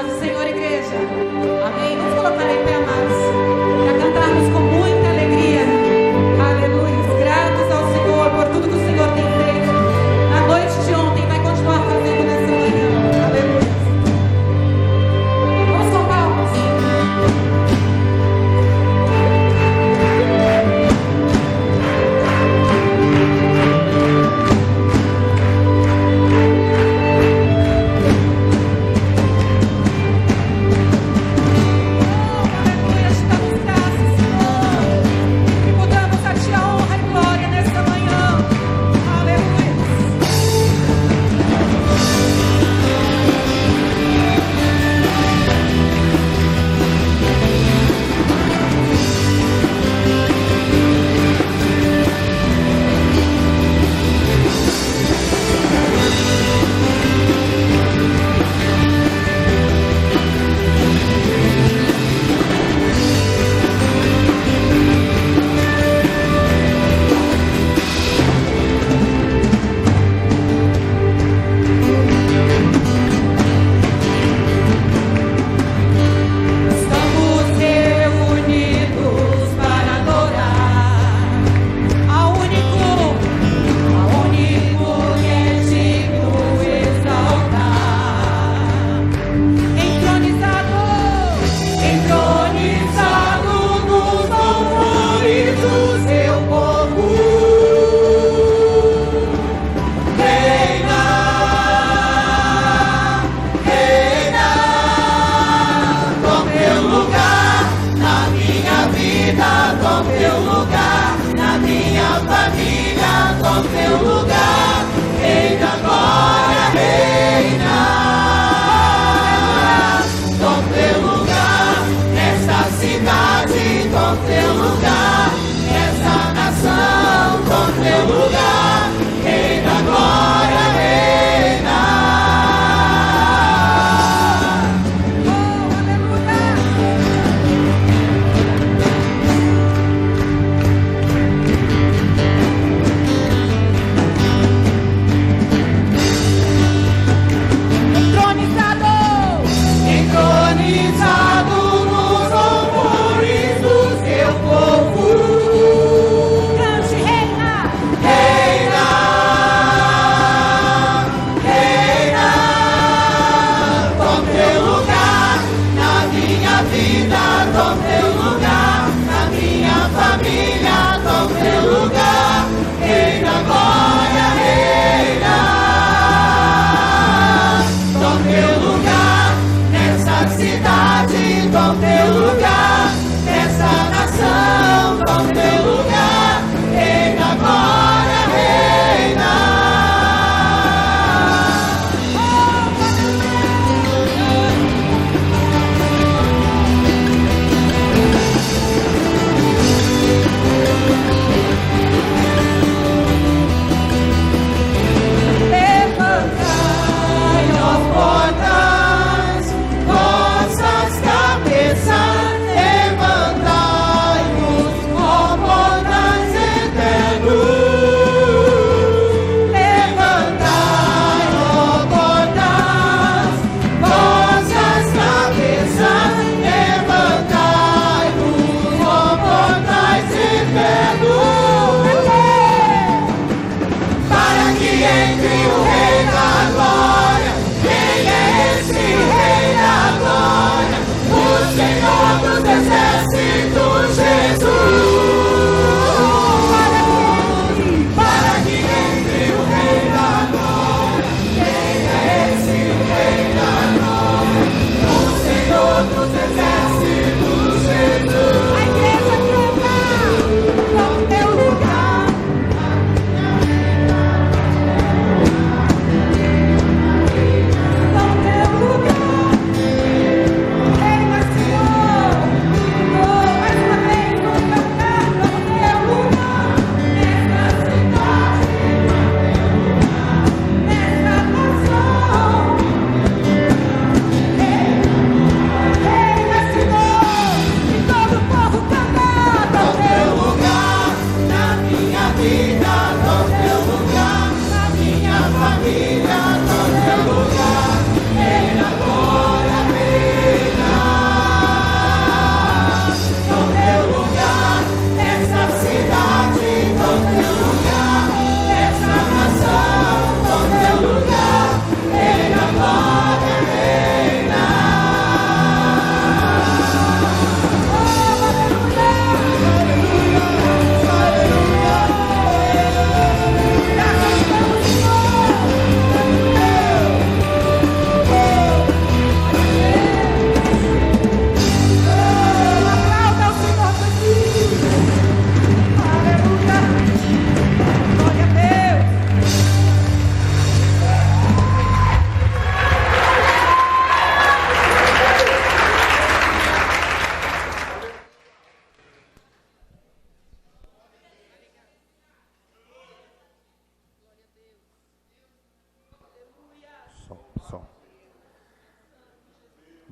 Paz do Senhor, igreja. Amém. Vamos colocar em pé, amados, para cantarmos com muita alegria. Aleluia. Gratos ao Senhor por tudo que o Senhor tem feito na noite de ontem e vai continuar fazendo nessa manhã. Aleluia. Vamos com palmas. Vossas cabeças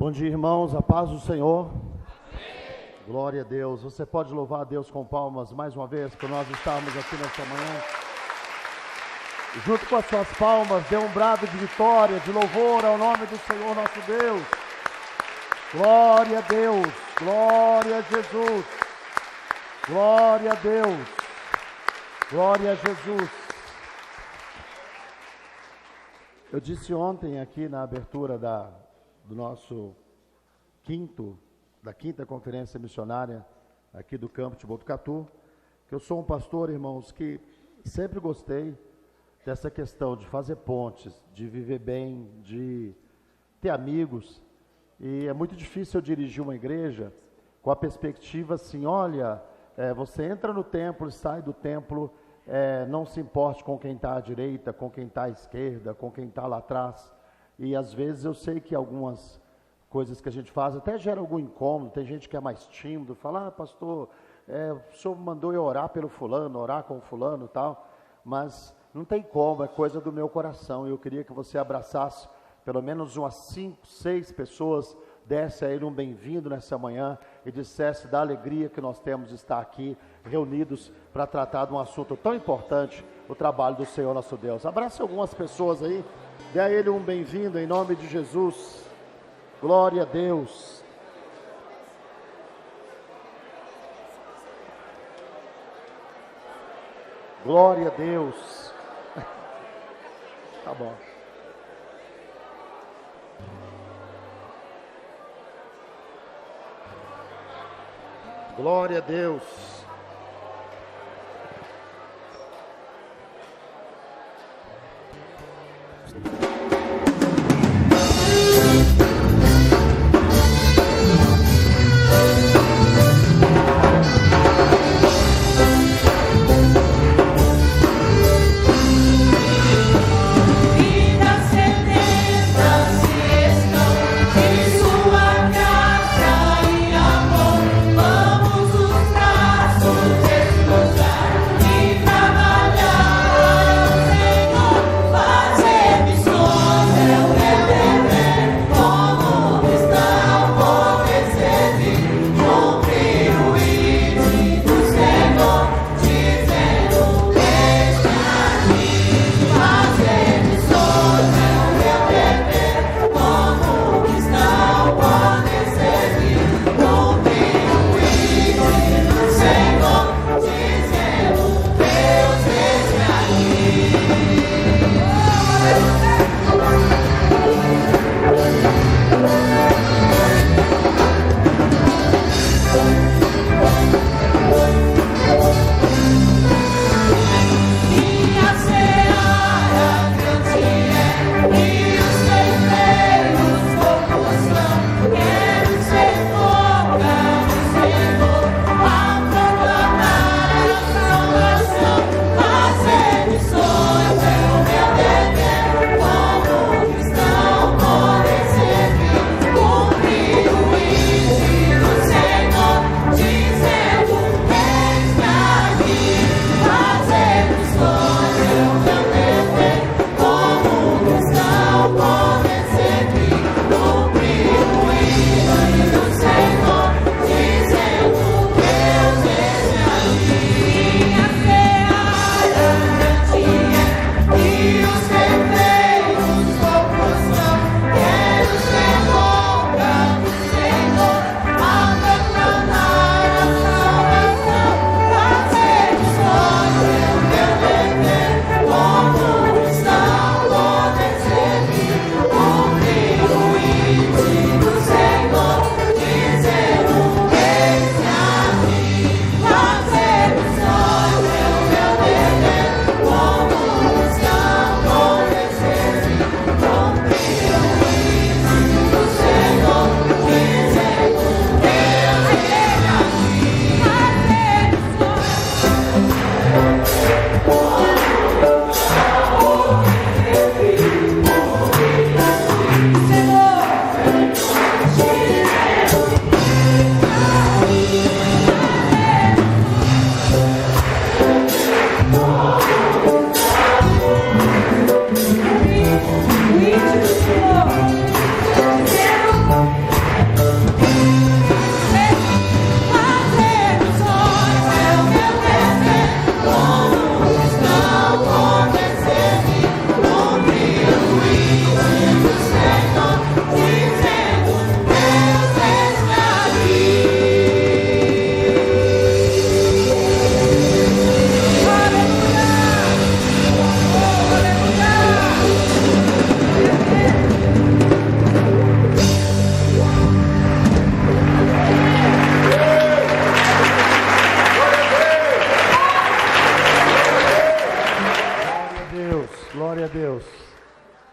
Bom dia, irmãos, a paz do Senhor. Amém. Glória a Deus. Você pode louvar a Deus com palmas mais uma vez, por nós estarmos aqui nesta manhã. Junto com as suas palmas, dê um brado de vitória, de louvor ao nome do Senhor nosso Deus. Glória a Deus, glória a Jesus, glória a Deus, glória a Jesus. Eu disse ontem aqui na abertura do nosso da quinta conferência missionária aqui do campo de Botucatu, que eu sou um pastor, irmãos, que sempre gostei dessa questão de fazer pontes, de viver bem, de ter amigos, e é muito difícil eu dirigir uma igreja com a perspectiva assim, olha, você entra no templo e sai do templo, não se importe com quem está à direita, com quem está à esquerda, com quem está lá atrás, e às vezes eu sei que algumas coisas que a gente faz até gera algum incômodo, tem gente que é mais tímido, fala, pastor, o senhor mandou eu orar pelo fulano, orar com o fulano e tal, mas não tem como, é coisa do meu coração, e eu queria que você abraçasse pelo menos umas 5, 6 pessoas, desse a ele um bem-vindo nessa manhã e dissesse da alegria que nós temos de estar aqui reunidos para tratar de um assunto tão importante, o trabalho do Senhor nosso Deus. Abrace algumas pessoas aí, dê a ele um bem-vindo em nome de Jesus. Glória a Deus. Glória a Deus. Tá bom. Glória a Deus. Vamos os braços.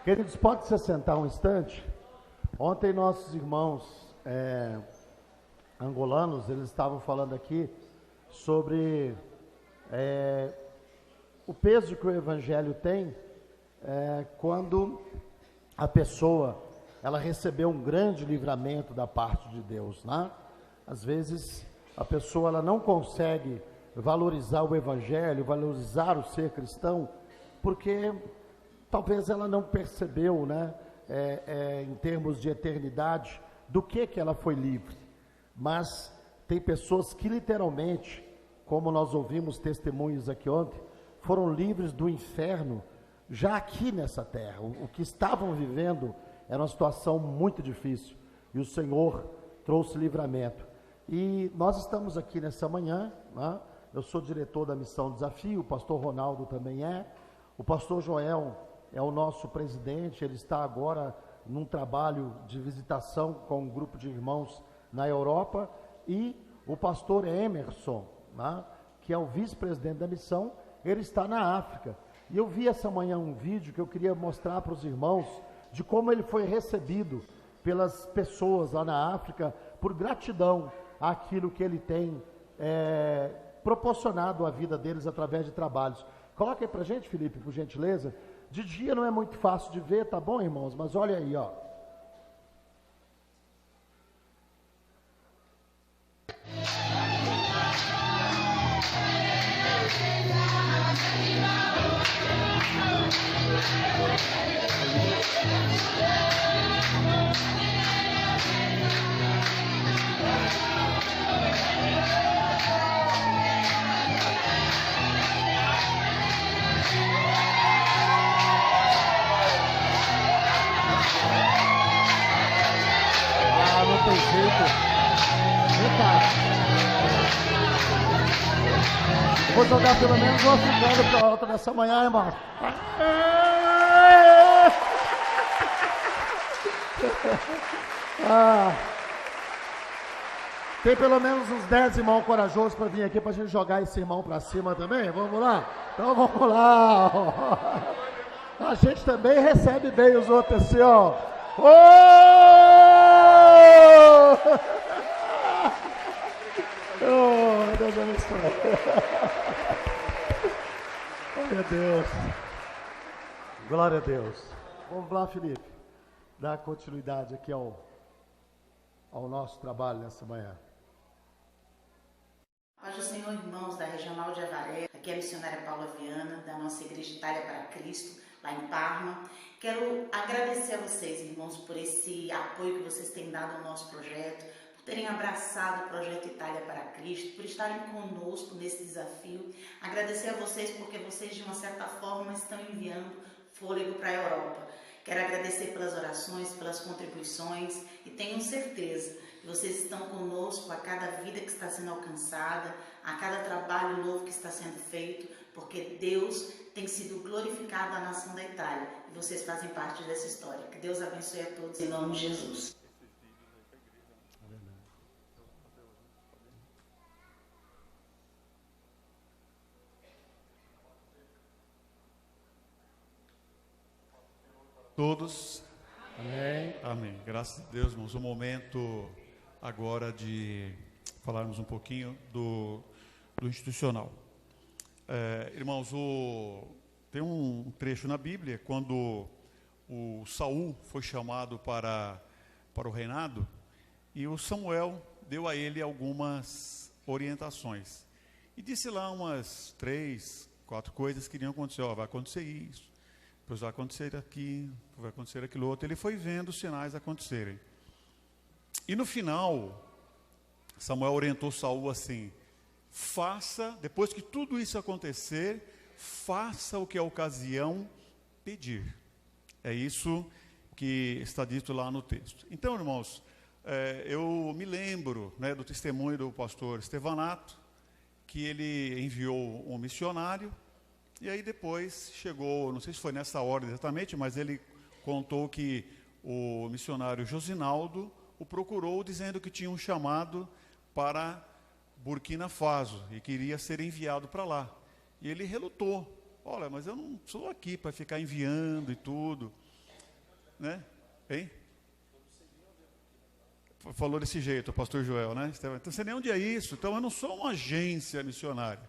Queridos, pode se sentar um instante? Ontem nossos irmãos angolanos, eles estavam falando aqui sobre o peso que o Evangelho tem quando a pessoa ela recebeu um grande livramento da parte de Deus, né? Às vezes a pessoa ela não consegue valorizar o Evangelho, valorizar o ser cristão, porque talvez ela não percebeu, né, em termos de eternidade, do que ela foi livre. Mas tem pessoas que literalmente, como nós ouvimos testemunhos aqui ontem, foram livres do inferno, já aqui nessa terra. O que estavam vivendo era uma situação muito difícil, e o Senhor trouxe livramento. E nós estamos aqui nessa manhã, né? Eu sou diretor da Missão Desafio, o pastor Ronaldo também o pastor Joel é o nosso presidente, ele está agora num trabalho de visitação com um grupo de irmãos na Europa, e o pastor Emerson, né, que é o vice-presidente da missão, ele está na África. E eu vi essa manhã um vídeo que eu queria mostrar para os irmãos, de como ele foi recebido pelas pessoas lá na África, por gratidão àquilo que ele tem proporcionado à vida deles através de trabalhos. Coloca aí para a gente, Felipe, por gentileza. De dia não é muito fácil de ver, tá bom, irmãos? Mas olha aí, ó. Vou jogar pelo menos um africano para alta nessa manhã, irmão. Tem pelo menos uns 10 irmãos corajosos para vir aqui para a gente jogar esse irmão para cima também. Vamos lá? Então vamos lá. A gente também recebe bem os outros assim, ó. Oh, Deus abençoe. Glória a Deus. Glória a Deus. Vamos lá, Felipe. Dar continuidade aqui ao nosso trabalho nessa manhã. Paz do Senhor, irmãos da Regional de Avaré. Aqui é a missionária Paula Viana, da nossa Igreja Itália para Cristo, lá em Parma. Quero agradecer a vocês, irmãos, por esse apoio que vocês têm dado ao nosso projeto, por terem abraçado o projeto Itália para Cristo, por estarem conosco nesse desafio. Agradecer a vocês porque vocês, de uma certa forma, estão enviando fôlego para a Europa. Quero agradecer pelas orações, pelas contribuições, e tenho certeza que vocês estão conosco a cada vida que está sendo alcançada, a cada trabalho novo que está sendo feito, porque Deus tem sido glorificado na nação da Itália, e vocês fazem parte dessa história. Que Deus abençoe a todos, em nome de Jesus. Todos. Amém. Amém. Graças a Deus, irmãos. O momento agora de falarmos um pouquinho do institucional. Irmãos, tem um trecho na Bíblia, quando o Saul foi chamado para o reinado, e o Samuel deu a ele algumas orientações. E disse lá umas 3, 4 coisas que iriam acontecer. Vai acontecer isso. Depois vai acontecer aqui, vai acontecer aquilo outro. Ele foi vendo os sinais acontecerem. E no final, Samuel orientou Saul assim: depois que tudo isso acontecer, faça o que a ocasião pedir. É isso que está dito lá no texto. Então, irmãos, eu me lembro, né, do testemunho do pastor Estevanato, que ele enviou um missionário. E aí depois chegou, não sei se foi nessa ordem exatamente, mas ele contou que o missionário Josinaldo o procurou dizendo que tinha um chamado para Burkina Faso e queria ser enviado para lá. E ele relutou. Olha, mas eu não sou aqui para ficar enviando e tudo. né? Hein? Falou desse jeito, o pastor Joel, né? Então, não sei nem onde é isso. Então, eu não sou uma agência missionária.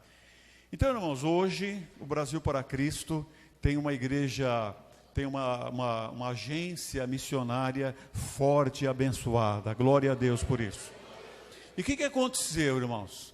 Então, irmãos, hoje, o Brasil para Cristo tem uma igreja, tem uma agência missionária forte e abençoada. Glória a Deus por isso. E o que aconteceu, irmãos?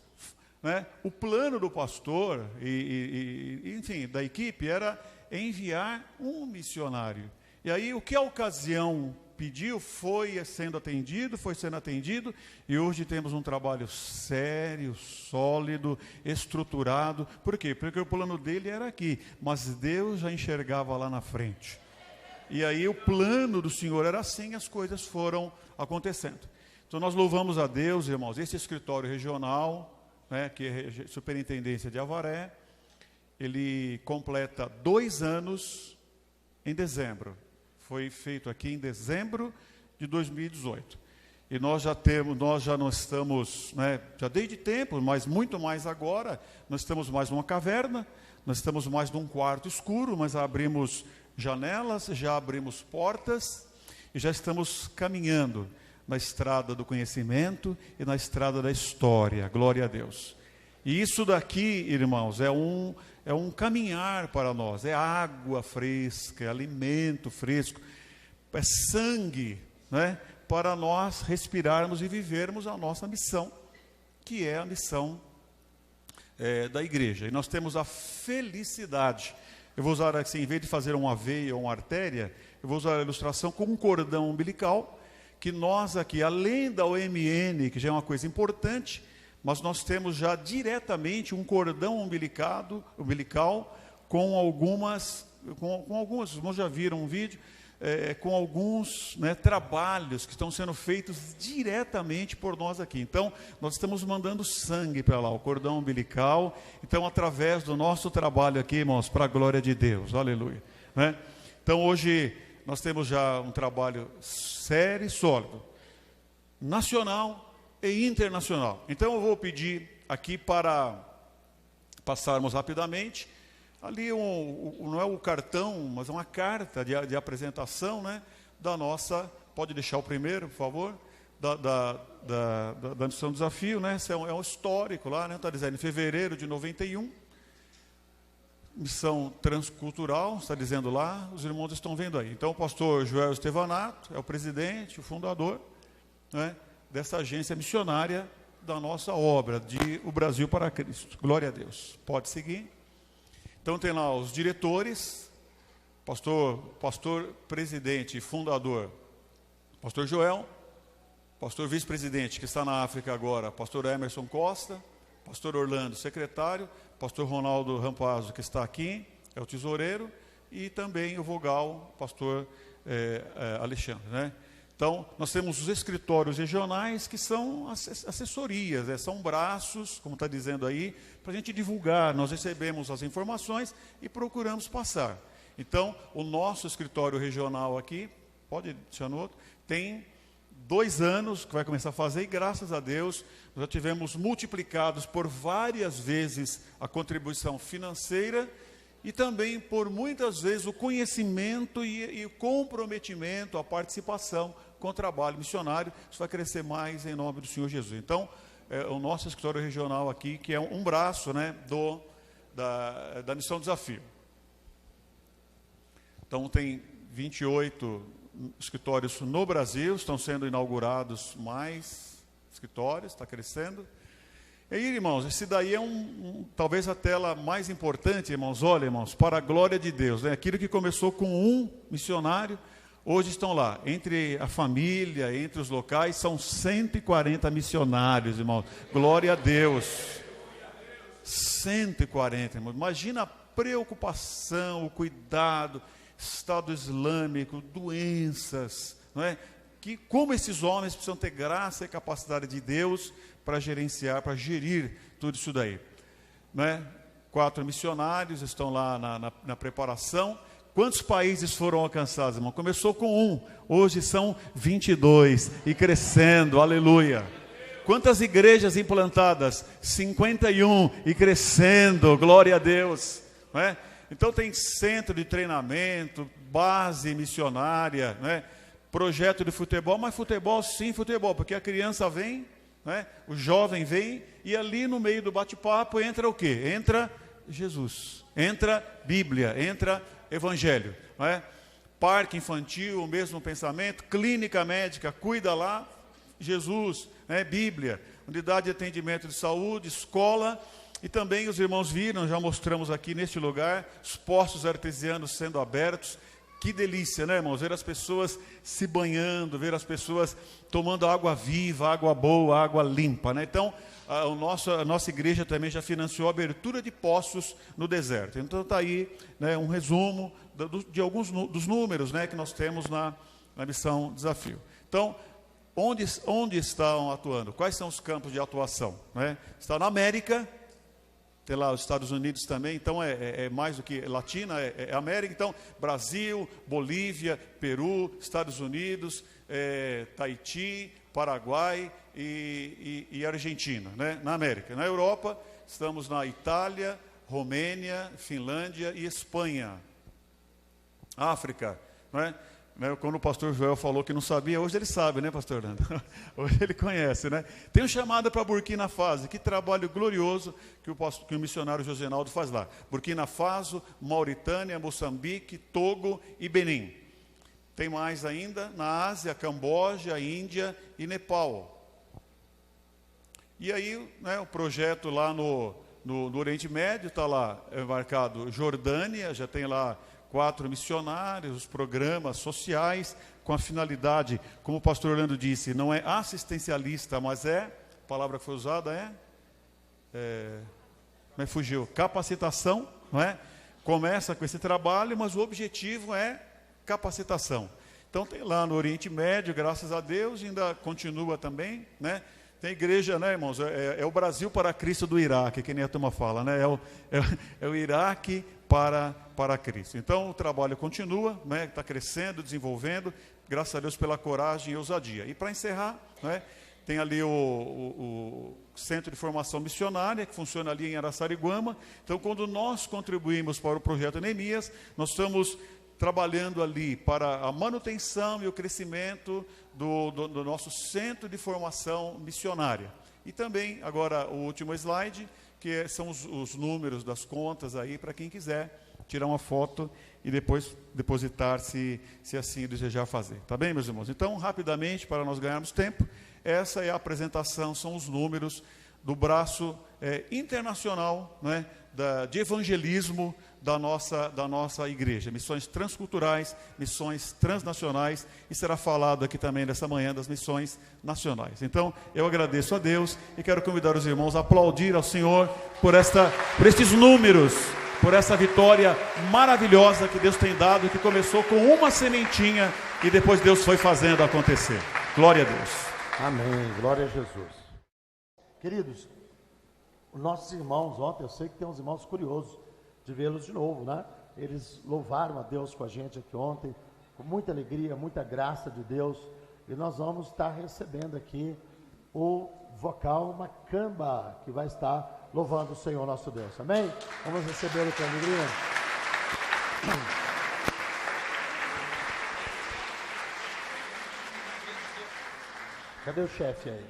Né? O plano do pastor, enfim, da equipe, era enviar um missionário. E aí, o que a ocasião pediu foi sendo atendido, e hoje temos um trabalho sério, sólido, estruturado. Por quê? Porque o plano dele era aqui, mas Deus já enxergava lá na frente. E aí o plano do Senhor era assim, as coisas foram acontecendo. Então nós louvamos a Deus, irmãos, esse escritório regional, né, que é Superintendência de Avaré, ele completa 2 anos em dezembro. Foi feito aqui em dezembro de 2018. E nós já não estamos, né, já desde tempo, mas muito mais agora, nós estamos mais numa caverna, nós estamos mais num quarto escuro, mas abrimos janelas, já abrimos portas, e já estamos caminhando na estrada do conhecimento e na estrada da história. Glória a Deus. E isso daqui, irmãos, é um caminhar para nós, é água fresca, é alimento fresco, é sangue, né, para nós respirarmos e vivermos a nossa missão, que é a missão da igreja. E nós temos a felicidade, eu vou usar assim, em vez de fazer uma veia ou uma artéria, eu vou usar a ilustração com um cordão umbilical, que nós aqui, além da OMN, que já é uma coisa importante, mas nós temos já diretamente um cordão umbilical com algumas, irmãos já viram um vídeo, com alguns, né, trabalhos que estão sendo feitos diretamente por nós aqui. Então, nós estamos mandando sangue para lá, o cordão umbilical. Então, através do nosso trabalho aqui, irmãos, para a glória de Deus, aleluia, né? Então, hoje, nós temos já um trabalho sério e sólido, nacional e internacional. Então eu vou pedir aqui para passarmos rapidamente, ali não é o cartão, mas é uma carta de apresentação, né, da nossa, pode deixar o primeiro, por favor, da Missão Desafio, né, é um histórico lá, né, está dizendo, em fevereiro de 91, missão transcultural, está dizendo lá, os irmãos estão vendo aí. Então o pastor Joel Estevanato é o presidente, o fundador, né, dessa agência missionária da nossa obra, de O Brasil para Cristo. Glória a Deus. Pode seguir. Então tem lá os diretores, pastor presidente e fundador, pastor Joel, pastor vice-presidente, que está na África agora, pastor Emerson Costa, pastor Orlando, secretário, pastor Ronaldo Rampazzo, que está aqui, é o tesoureiro, e também o vogal, pastor Alexandre, né? Então, nós temos os escritórios regionais, que são assessorias, são braços, como está dizendo aí, para a gente divulgar. Nós recebemos as informações e procuramos passar. Então, o nosso escritório regional aqui, pode deixar no outro, tem 2 anos que vai começar a fazer, e graças a Deus, nós já tivemos multiplicados por várias vezes a contribuição financeira, e também por muitas vezes o conhecimento e o comprometimento, a participação com o trabalho missionário. Isso vai crescer mais em nome do Senhor Jesus. Então, o nosso escritório regional aqui, que é um braço, né, da Missão Desafio. Então, tem 28 escritórios no Brasil, estão sendo inaugurados mais escritórios, está crescendo. E aí, irmãos, esse daí é talvez a tela mais importante, irmãos. Olha, irmãos, para a glória de Deus, né? Aquilo que começou com um missionário, hoje estão lá, entre a família, entre os locais, são 140 missionários, irmãos. Glória a Deus. 140, irmãos. Imagina a preocupação, o cuidado, Estado Islâmico, doenças, não é? Que como esses homens precisam ter graça e capacidade de Deus para gerenciar, para gerir tudo isso daí, né? 4 missionários estão lá na preparação. Quantos países foram alcançados, irmão? Começou com 1, hoje são 22 e crescendo, aleluia. Quantas igrejas implantadas? 51 e crescendo, glória a Deus, não é? Então tem centro de treinamento, base missionária, né? Projeto de futebol, mas futebol sim, futebol, porque a criança vem, né? O jovem vem, e ali no meio do bate-papo entra o quê? Entra Jesus, entra Bíblia, entra Evangelho, não é? Parque infantil, o mesmo pensamento, clínica médica, cuida lá, Jesus, né? Bíblia, unidade de atendimento de saúde, escola, e também os irmãos viram, já mostramos aqui neste lugar, os poços artesianos sendo abertos. Que delícia, né, irmãos? Ver as pessoas se banhando, ver as pessoas tomando água viva, água boa, água limpa, né? Então, a nossa igreja também já financiou a abertura de poços no deserto. Então, está aí, né, um resumo de alguns dos números, né, que nós temos na Missão Desafio. Então, onde estão atuando? Quais são os campos de atuação, né? Está na América, tem lá os Estados Unidos também, então é mais do que Latina, é América, então Brasil, Bolívia, Peru, Estados Unidos, Tahiti, Paraguai e Argentina, né? Na América. Na Europa, estamos na Itália, Romênia, Finlândia e Espanha. África, não é? Quando o pastor Joel falou que não sabia, hoje ele sabe, né, pastor Nando? Hoje ele conhece, né? Tem um chamado para Burkina Faso, que trabalho glorioso que o missionário Josenaldo faz lá. Burkina Faso, Mauritânia, Moçambique, Togo e Benin. Tem mais ainda na Ásia, Camboja, Índia e Nepal. E aí, né, o projeto lá no Oriente Médio, está lá embarcado Jordânia, já tem lá 4 missionários, os programas sociais, com a finalidade, como o pastor Orlando disse, não é assistencialista, mas a palavra que foi usada mas fugiu, capacitação, não é? Começa com esse trabalho, mas o objetivo é capacitação. Então tem lá no Oriente Médio, graças a Deus, ainda continua também, né? Tem igreja, né, irmãos? É o Brasil para Cristo do Iraque, que nem a turma fala, né? É o Iraque para Cristo. Então o trabalho continua, né? Está crescendo, desenvolvendo, graças a Deus pela coragem e ousadia. E para encerrar, né, tem ali o Centro de Formação Missionária, que funciona ali em Araçariguama. Então, quando nós contribuímos para o projeto Neemias, nós estamos trabalhando ali para a manutenção e o crescimento do nosso Centro de Formação Missionária. E também, agora, o último slide, que são os números das contas aí, para quem quiser tirar uma foto e depois depositar, se assim desejar fazer. Tá bem, meus irmãos? Então, rapidamente, para nós ganharmos tempo, essa é a apresentação, são os números do braço internacional, né, de evangelismo da nossa igreja. Missões transculturais, missões transnacionais, e será falado aqui também nessa manhã das missões nacionais. Então, eu agradeço a Deus e quero convidar os irmãos a aplaudir ao Senhor por estes números, por essa vitória maravilhosa que Deus tem dado, que começou com uma sementinha e depois Deus foi fazendo acontecer. Glória a Deus. Amém, glória a Jesus. Queridos, os nossos irmãos ontem, eu sei que tem uns irmãos curiosos de vê-los de novo, né? Eles louvaram a Deus com a gente aqui ontem, com muita alegria, muita graça de Deus, e nós vamos estar recebendo aqui o vocal Macamba, que vai estar louvando o Senhor nosso Deus, amém? Vamos recebê-lo com alegria. Cadê o chefe aí?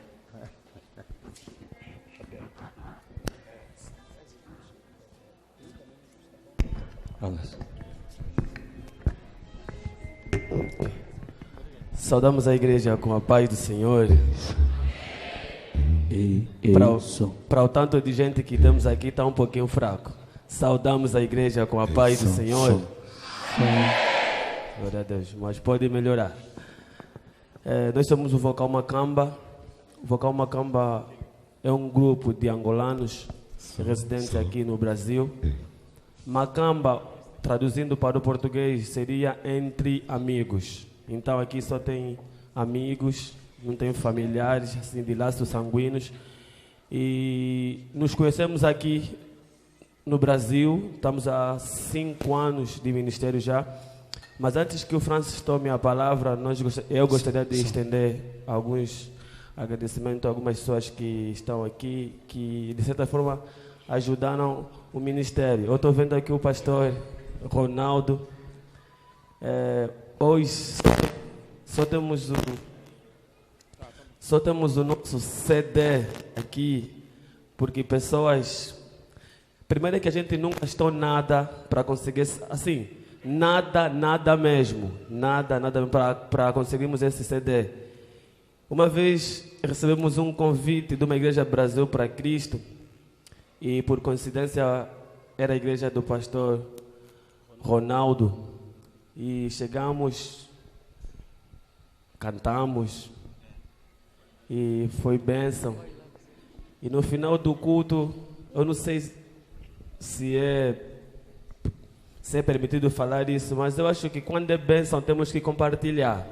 Saudamos a igreja com a paz do Senhor. Para o tanto de gente que temos aqui, está um pouquinho fraco. Saudamos a igreja com a paz do Senhor. Glória a Deus, mas pode melhorar. Nós somos o Vocal Macamba. O Vocal Macamba é um grupo de angolanos residentes aqui no Brasil. Macamba, traduzindo para o português, seria entre amigos. Então aqui só tem amigos, não tem familiares, assim, de laços sanguíneos. E nos conhecemos aqui no Brasil, estamos há 5 anos de ministério já. Mas antes que o Francis tome a palavra, eu gostaria de estender alguns agradecimentos a algumas pessoas que estão aqui, que de certa forma ajudaram o ministério. Eu estou vendo aqui o pastor Ronaldo. Hoje só temos o nosso CD aqui, porque pessoas... Primeiro é que a gente nunca gastou nada para conseguir, assim, nada mesmo, nada para conseguirmos esse CD. Uma vez recebemos um convite de uma igreja Brasil para Cristo, e por coincidência era a igreja do pastor Ronaldo, e chegamos, cantamos, e foi bênção. E no final do culto, eu não sei se é permitido falar isso, mas eu acho que quando é bênção temos que compartilhar.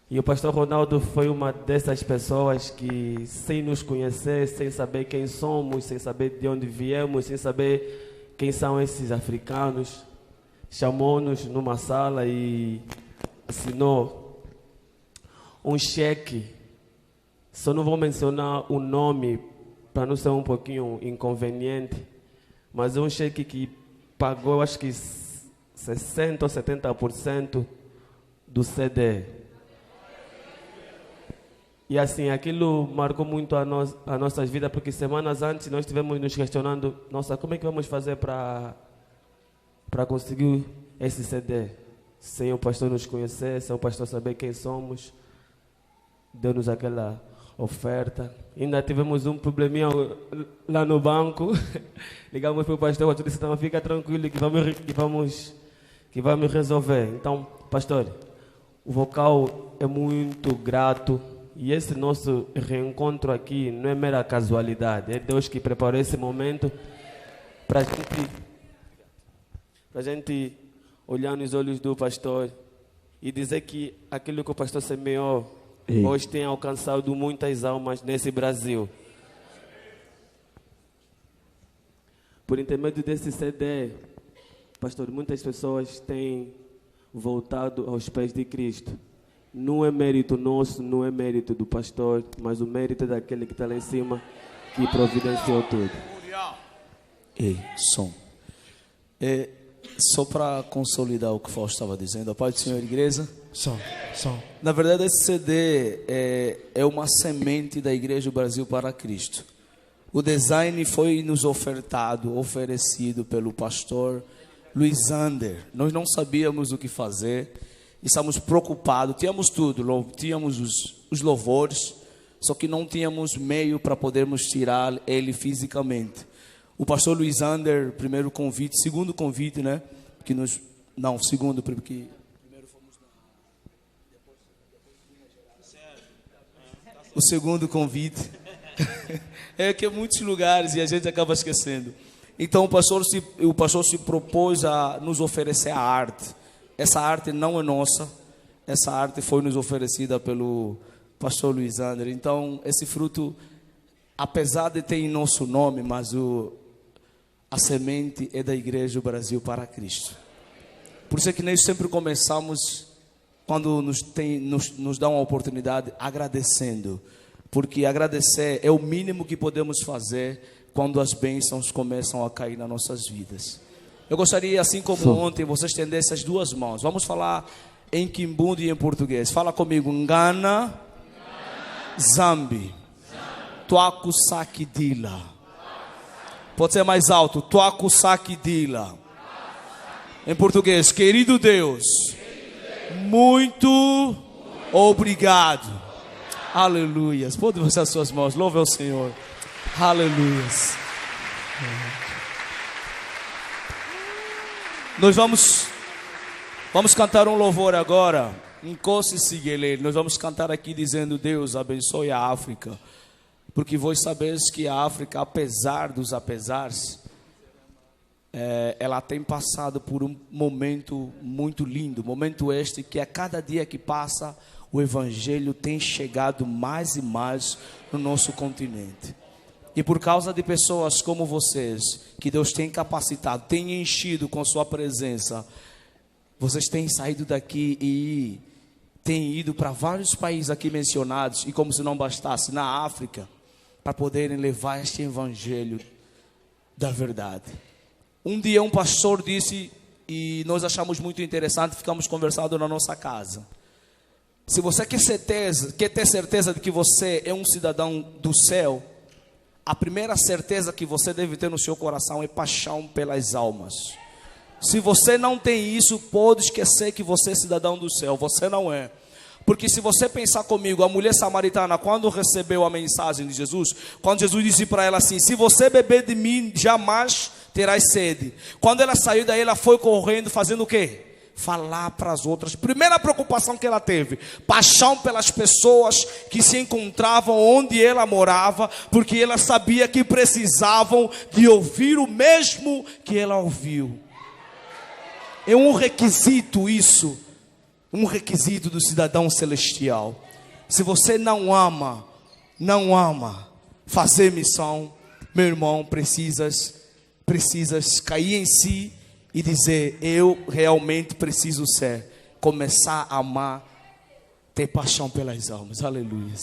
E o pastor Ronaldo foi uma dessas pessoas que, sem nos conhecer, sem saber quem somos, sem saber de onde viemos, sem saber quem são esses africanos, chamou-nos numa sala e assinou um cheque. Só não vou mencionar o nome para não ser um pouquinho inconveniente, mas é um cheque que pagou, acho que 60% ou 70% do CD. E assim, aquilo marcou muito a nossas vidas, porque semanas antes nós estivemos nos questionando, nossa, como é que vamos fazer para conseguir esse CD? Sem o pastor nos conhecer, sem o pastor saber quem somos. Deu-nos aquela oferta. Ainda tivemos um probleminha lá no banco. Ligamos para o pastor, disse, então fica tranquilo que vamos resolver. Então, pastor, o vocal é muito grato. E esse nosso reencontro aqui não é mera casualidade. É Deus que preparou esse momento para a gente olhar nos olhos do pastor e dizer que aquilo que o pastor semeou hoje tem alcançado muitas almas nesse Brasil. Por intermédio desse CD, pastor, muitas pessoas têm voltado aos pés de Cristo. Não é mérito nosso, não é mérito do pastor, mas o mérito é daquele que está lá em cima, que providenciou tudo. Ei, som. Só para consolidar o que o Fausto estava dizendo, a paz do Senhor, igreja. Som. Na verdade, esse CD é uma semente da Igreja do Brasil para Cristo. O design foi nos oferecido pelo pastor Luiz Ander. Nós não sabíamos o que fazer, estávamos preocupados, tínhamos tudo, tínhamos os louvores, só que não tínhamos meio para podermos tirar ele fisicamente. O pastor Luiz Ander, primeiro convite, segundo convite, né? Segundo, porque primeiro fomos o segundo convite é que é muitos lugares e a gente acaba esquecendo. Então o pastor se propôs a nos oferecer a arte. Essa arte não é nossa, essa arte foi nos oferecida pelo pastor Luiz Ander. Então esse fruto, apesar de ter em nosso nome, mas a semente é da Igreja do Brasil para Cristo. Por isso é que nós sempre começamos, quando nos dão a oportunidade, agradecendo. Porque agradecer é o mínimo que podemos fazer quando as bênçãos começam a cair nas nossas vidas. Eu gostaria, assim como ontem, você estender essas duas mãos. Vamos falar em Kimbundu e em português. Fala comigo. Ngana, Zambi, Tuaku Sakidila. Pode ser mais alto. Tuaku Sakidila. Em português. Querido Deus, muito obrigado. Aleluias. Pode baixar suas mãos. Louve ao Senhor. Aleluias. Nós vamos cantar um louvor agora. Nós vamos cantar aqui dizendo: Deus abençoe a África. Porque vós sabeis que a África, apesar dos apesares, ela tem passado por um momento muito lindo. Momento este que a cada dia que passa, o Evangelho tem chegado mais e mais no nosso continente. E por causa de pessoas como vocês, que Deus tem capacitado, tem enchido com sua presença, vocês têm saído daqui e têm ido para vários países aqui mencionados, e como se não bastasse, na África, para poderem levar este Evangelho da verdade. Um dia um pastor disse, e nós achamos muito interessante, ficamos conversando na nossa casa. Se você quer ter certeza de que você é um cidadão do céu, a primeira certeza que você deve ter no seu coração é paixão pelas almas. Se você não tem isso, pode esquecer que você é cidadão do céu. Você não é. Porque se você pensar comigo, a mulher samaritana, quando recebeu a mensagem de Jesus, quando Jesus disse para ela assim: se você beber de mim, jamais terás sede. Quando ela saiu daí, ela foi correndo, fazendo o quê? Falar para as outras. Primeira preocupação que ela teve: paixão pelas pessoas que se encontravam onde ela morava, porque ela sabia que precisavam de ouvir o mesmo que ela ouviu. É um requisito isso, um requisito do cidadão celestial. Se você não ama fazer missão, meu irmão, precisas cair em si e dizer: eu realmente preciso começar a amar, ter paixão pelas almas. Aleluia.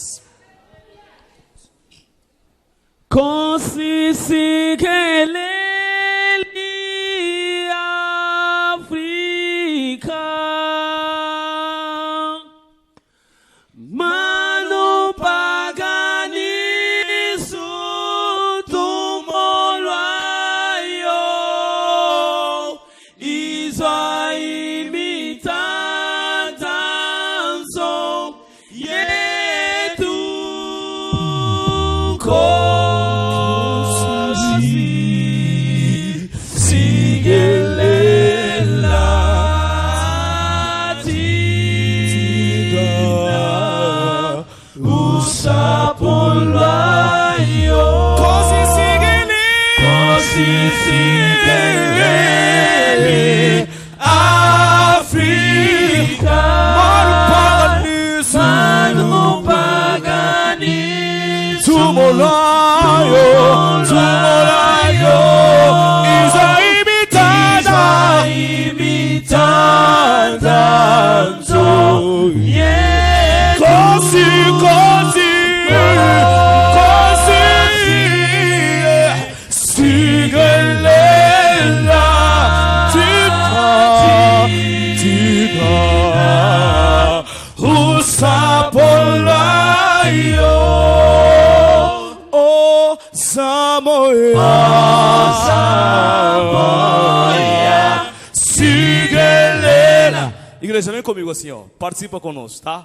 Igreja, vem comigo assim, ó. Participa conosco, tá?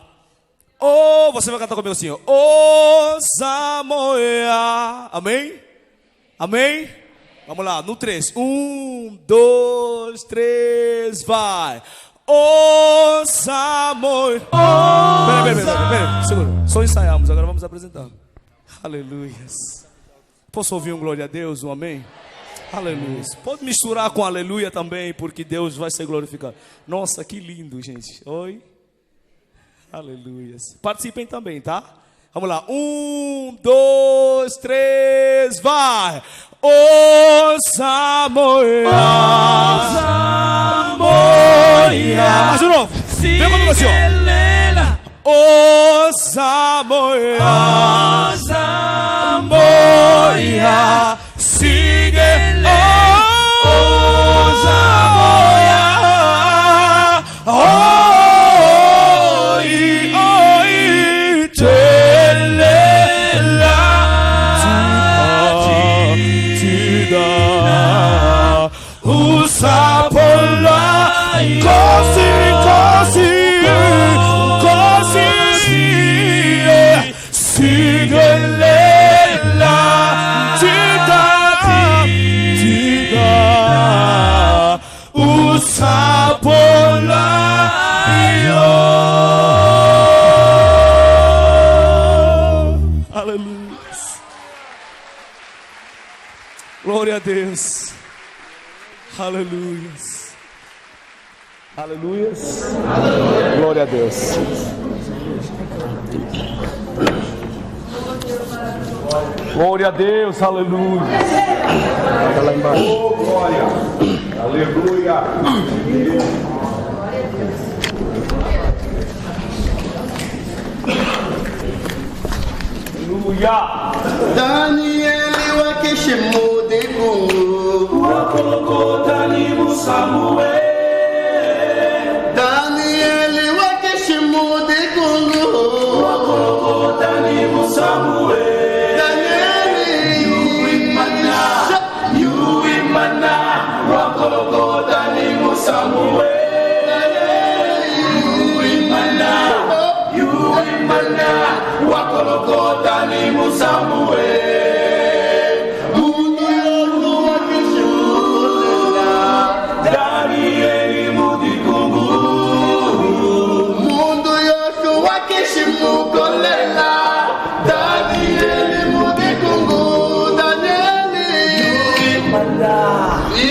Oh, você vai cantar comigo assim, ó. Oh, Samoa. Amém? Amém? Vamos lá, no 3. 1, 2, 3, vai. Oh, Samoa. Peraí. Segura. Só ensaiamos, agora vamos apresentar. Aleluia. Posso ouvir um glória a Deus, um amém? Aleluia. Pode misturar com aleluia também, porque Deus vai ser glorificado. Nossa, que lindo, gente. Oi. Aleluia. Participem também, tá? Vamos lá. 1, 2, 3, vai. Oh, Samoa. Mais de novo. Vem comigo assim, ó. Oh, Samoa. Sigue, oh, Samoa, glória a Deus. Aleluia. Aleluia. Glória a Deus. Glória a Deus. Aleluia. Lá embaixo. Oh, glória. Aleluia. Aleluia. Daniel wakishimu de Congo. Wakoloko Daniel Samuel. Daniel wakishimu de Congo. Wakoloko Daniel Samuel. Daniel, you in mana. Wakoloko Daniel Samuel. Wakoloko Daniel Samuel. mundo yoso wakishimu Daniel Mudikungu. mundo yoso wakishimu kolela. Daniel mudikungu. Daniel,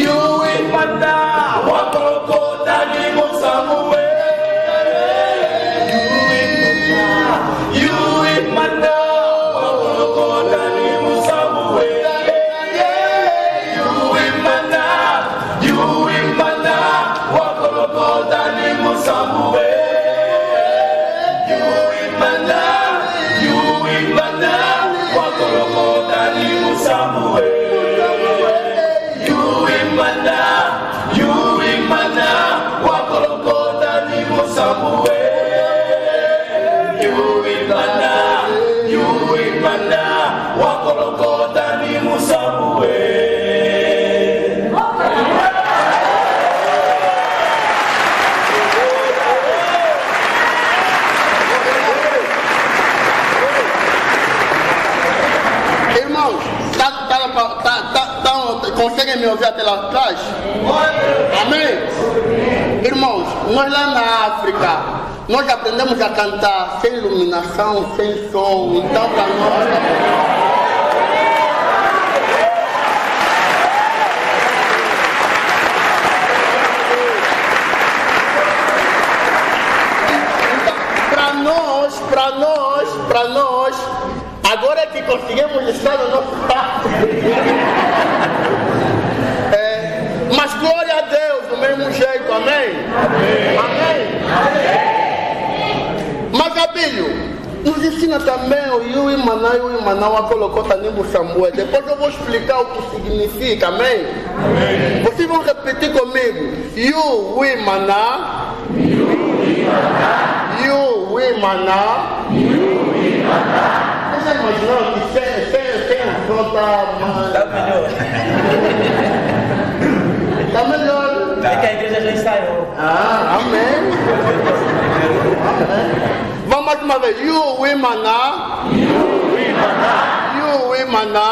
You in mana. Wakoloko Daniel Samuel. conseguem me ouvir até lá atrás? Amém? Irmãos, nós lá na África, nós aprendemos a cantar sem iluminação, sem som. Então, para nós... Para nós, agora que conseguimos estar no nosso quarto. Mas glória a Deus do mesmo jeito, amém? Amém? Mas Abílio, nos ensina também o Yui Maná, colocou Tanimbo Samuel. Depois eu vou explicar o que significa, amém? Vocês vão repetir comigo. Yui Maná. Yui Maná. Você imaginou que sem a fronta... Tá melhor. É que a igreja já ensaiou. Amém. Vamos mais uma vez. Yui Maná. Yui Maná.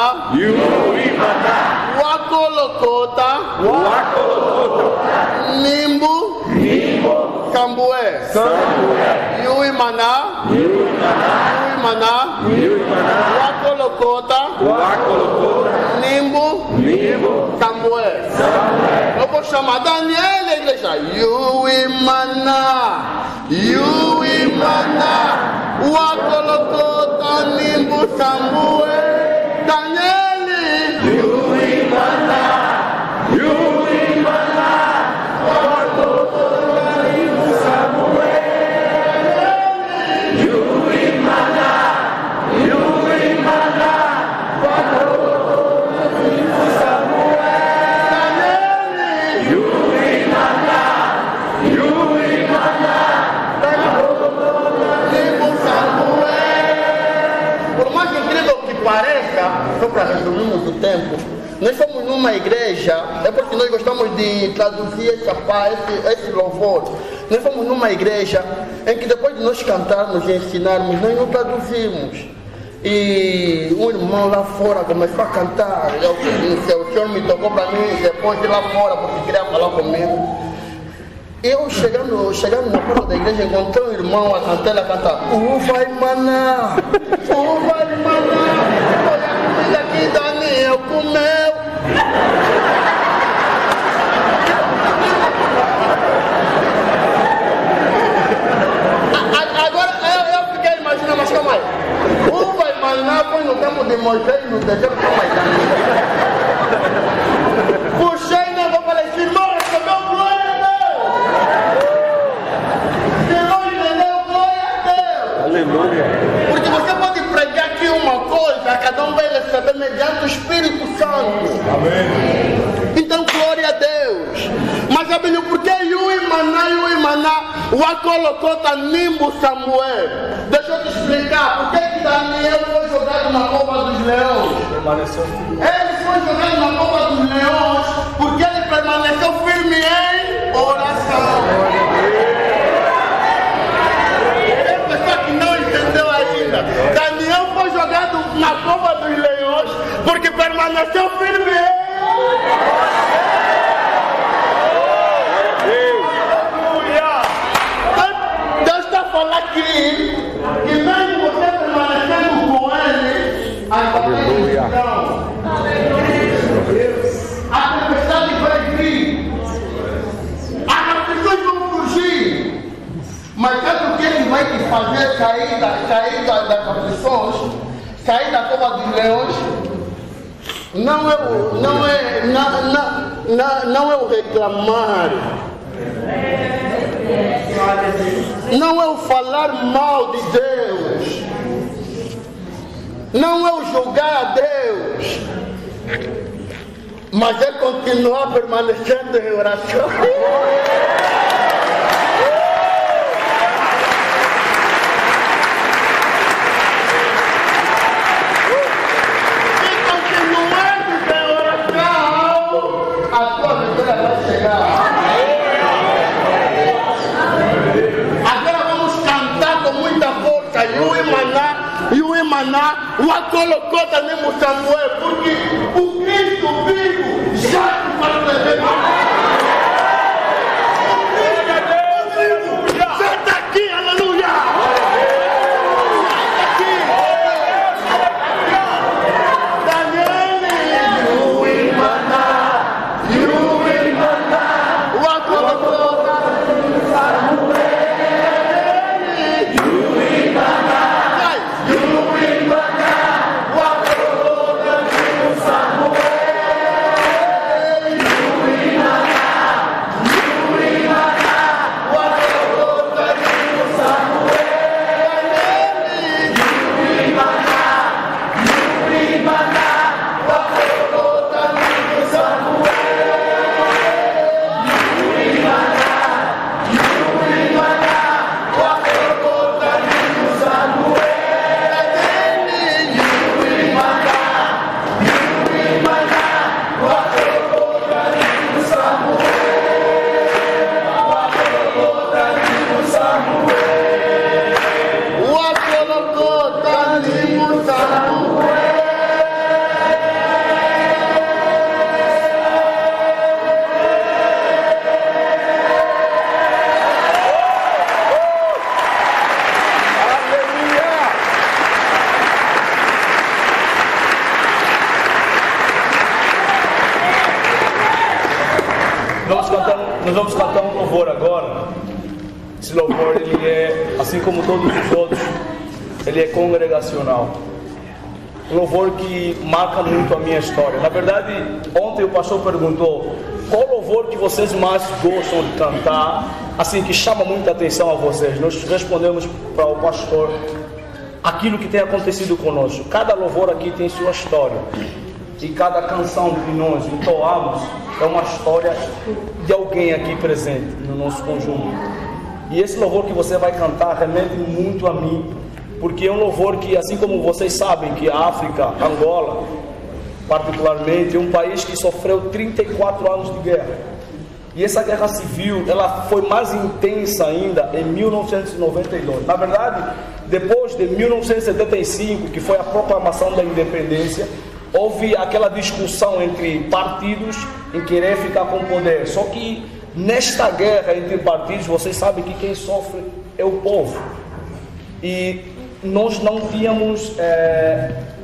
Wakolokota. Nimbo. Sambué. Yui Maná. Wakolokota. Nimbo. Sambué. Eu vou chamar Daniel, a igreja. Yui Maná. Wakolokota. Nimbo. Sambué. Daniel. Yui Maná. Só para resumirmos o tempo, nós somos numa igreja, é porque nós gostamos de traduzir esse louvor. Nós somos numa igreja em que depois de nós cantarmos e ensinarmos, nós não traduzimos. E um irmão lá fora começou a cantar, o senhor me tocou para mim, depois de lá fora, porque queria falar comigo. Eu chegando na porta da igreja, encontrei um irmão a cantar, ele a cantar, vai maná, vai maná, olha a comida que Daniel comeu. Agora eu fiquei imaginando, mas calma aí, vai maná foi no tempo de Moisés, no deserto, calma aí. Puxei na boca, falei, irmão, recebeu glória. Porque você pode pregar aqui uma coisa, cada um vai receber mediante o Espírito Amém. Então, glória a Deus. Mas, Abelho, por que Yui Maná, o colocou Tanimbo Samuel? Deixa eu te explicar. Por que Daniel foi jogado na cova dos leões? Ele foi jogado na cova dos leões porque ele permaneceu firme em oração. Tem pessoa que não entendeu ainda. Daniel foi jogado na cova dos leões porque permaneceu firme em oração. Deus está falando aqui que mesmo você permanecendo com ele, as batalhas estão. A tempestade vai vir, as aflições vão surgir, mas sabe o que ele vai te fazer sair das aflições, sair da cova dos leões? Não é o reclamar, não é o falar mal de Deus, não é o julgar a Deus, mas é continuar permanecendo em oração. E o Emaná o colocou também no Samuel, porque o Cristo vivo já te faz beber. O vivo já está aqui, aleluia! Nós vamos cantar um louvor agora. Esse louvor, ele é, assim como todos os outros, ele é congregacional. Um louvor que marca muito a minha história. Na verdade, ontem o pastor perguntou qual louvor que vocês mais gostam de cantar, assim, que chama muita atenção a vocês. Nós respondemos para o pastor aquilo que tem acontecido conosco. Cada louvor aqui tem sua história. E cada canção que nós entoamos é uma história de alguém aqui presente no nosso conjunto. E esse louvor que você vai cantar remete muito a mim, porque é um louvor que, assim como vocês sabem que a África, Angola, particularmente, é um país que sofreu 34 anos de guerra. E essa guerra civil, ela foi mais intensa ainda em 1992. Na verdade, depois de 1975, que foi a proclamação da independência, houve aquela discussão entre partidos em querer ficar com o poder. Só que nesta guerra entre partidos, vocês sabem que quem sofre é o povo. E nós não tínhamos,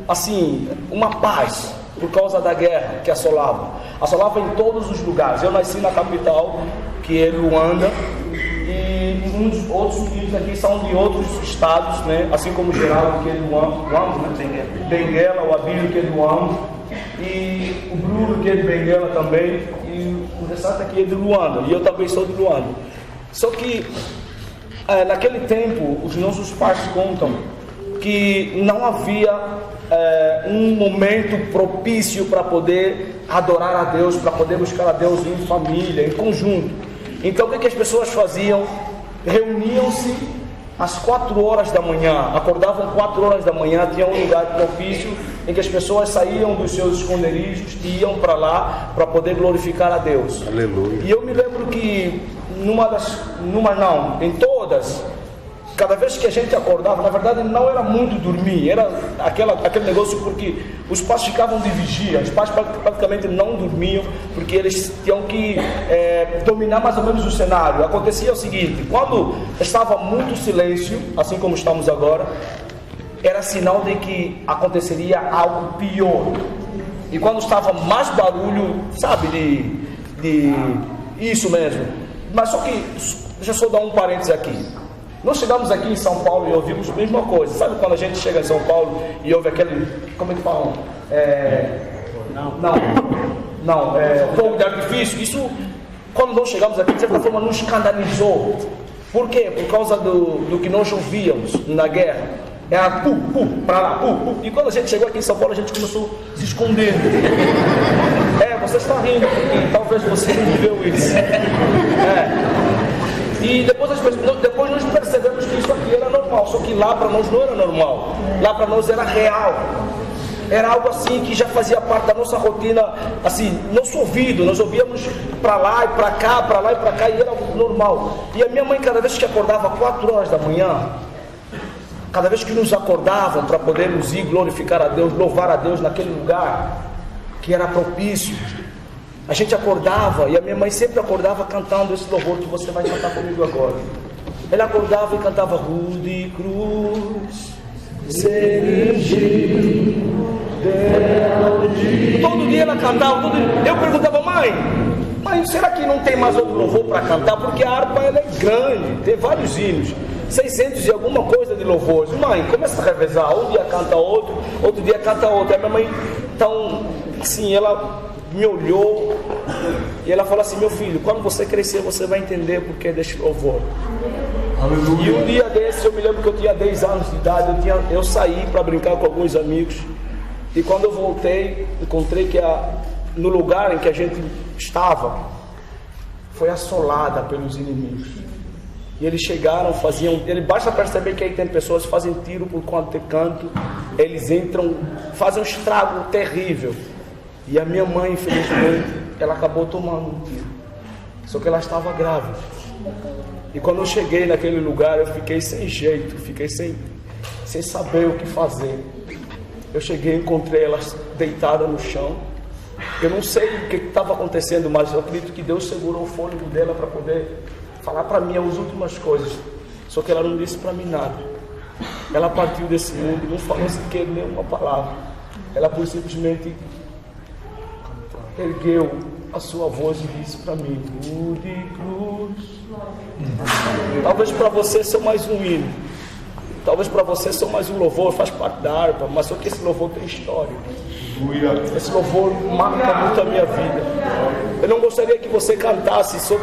assim, uma paz por causa da guerra que assolava. Assolava em todos os lugares. Eu nasci na capital, que é Luanda, e muitos outros filhos aqui são de outros estados, né? Assim como o Geraldo, que é do Uambo, né? Benguela, o Abílio, que é do Uambo, e o Bruno, que é de Benguela também, e o restante aqui é de Luanda, e eu também sou de Luanda. Só que naquele tempo, os nossos pais contam porque não havia um momento propício para poder adorar a Deus, para poder buscar a Deus em família, em conjunto. Então o que as pessoas faziam? Reuniam-se às 4 horas da manhã, acordavam 4 horas da manhã, tinha um lugar propício em que as pessoas saíam dos seus esconderijos e iam para lá para poder glorificar a Deus. Aleluia. E eu me lembro que em todas, cada vez que a gente acordava, na verdade não era muito dormir, era aquele negócio, porque os pais ficavam de vigia, os pais praticamente não dormiam, porque eles tinham que dominar mais ou menos o cenário. Acontecia o seguinte: quando estava muito silêncio, assim como estamos agora, era sinal de que aconteceria algo pior. E quando estava mais barulho, sabe, de isso mesmo. Mas só que, deixa eu só dar um parênteses aqui. Nós chegamos aqui em São Paulo e ouvimos a mesma coisa. Sabe quando a gente chega em São Paulo e ouve aquele, como é que falam? Fogo de artifício. Isso, quando nós chegamos aqui, de certa forma nos escandalizou. Por quê? Por causa do que nós ouvíamos na guerra. Era pra lá, E quando a gente chegou aqui em São Paulo, a gente começou a se esconder. Você está rindo, porque talvez você não viveu isso. E depois nós percebemos que isso aqui era normal, só que lá para nós não era normal, lá para nós era real, era algo assim que já fazia parte da nossa rotina, assim, nosso ouvido, nós ouvíamos para lá e para cá, para lá e para cá, e era algo normal. E a minha mãe, cada vez que acordava 4 horas da manhã, cada vez que nos acordavam para podermos ir glorificar a Deus, louvar a Deus naquele lugar que era propício, a gente acordava, e a minha mãe sempre acordava cantando esse louvor que você vai cantar comigo agora. Ela acordava e cantava: Rude cruz, serigir, todo dia ela cantava, todo dia. Eu perguntava: mãe, será que não tem mais outro louvor para cantar? Porque a harpa ela é grande, tem vários hinos, 600 e alguma coisa de louvores. Mãe, começa a revezar, um dia canta outro dia canta outro. Aí minha mãe, então, assim, ela me olhou e ela falou assim: meu filho, quando você crescer você vai entender o porquê deste louvor. Aleluia. E um dia desse, eu me lembro que eu tinha 10 anos de idade, eu saí para brincar com alguns amigos, e quando eu voltei, encontrei que no lugar em que a gente estava foi assolada pelos inimigos. E eles chegaram, basta perceber que aí tem pessoas que fazem tiro por quanto canto, eles entram, fazem um estrago terrível. E a minha mãe, infelizmente, ela acabou tomando um tiro. Só que ela estava grávida. E quando eu cheguei naquele lugar, eu fiquei sem jeito, fiquei sem saber o que fazer. Eu cheguei e encontrei ela deitada no chão. Eu não sei o que estava acontecendo, mas eu acredito que Deus segurou o fôlego dela para poder falar para mim as últimas coisas. Só que ela não disse para mim nada. Ela partiu desse mundo, não falou sequer nenhuma palavra. Ela simplesmente ergueu a sua voz e disse para mim: Rude cruz. Talvez para você seja mais um hino, talvez para você seja mais um louvor, faz parte da harpa, mas só que esse louvor tem história. Esse louvor marca muito a minha vida. Eu não gostaria que você cantasse só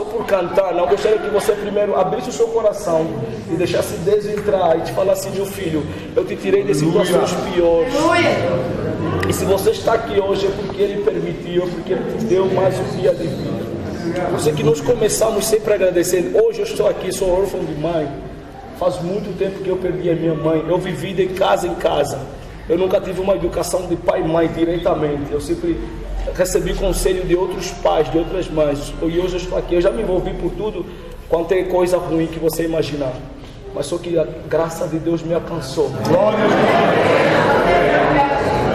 por cantar. Não, eu gostaria que você primeiro abrisse o seu coração e deixasse Deus entrar e te falasse: meu filho, eu te tirei de situações piores. E se você está aqui hoje é porque Ele permitiu, porque Ele te deu mais um dia de vida. Eu sei que nós começamos sempre agradecendo. Hoje eu estou aqui, sou órfão de mãe. Faz muito tempo que eu perdi a minha mãe. Eu vivi de casa em casa. Eu nunca tive uma educação de pai e mãe diretamente. Eu sempre recebi conselho de outros pais, de outras mães. E hoje eu estou aqui. Eu já me envolvi por tudo quanto é coisa ruim que você imaginar. Mas só que a graça de Deus me alcançou. Glória a Deus.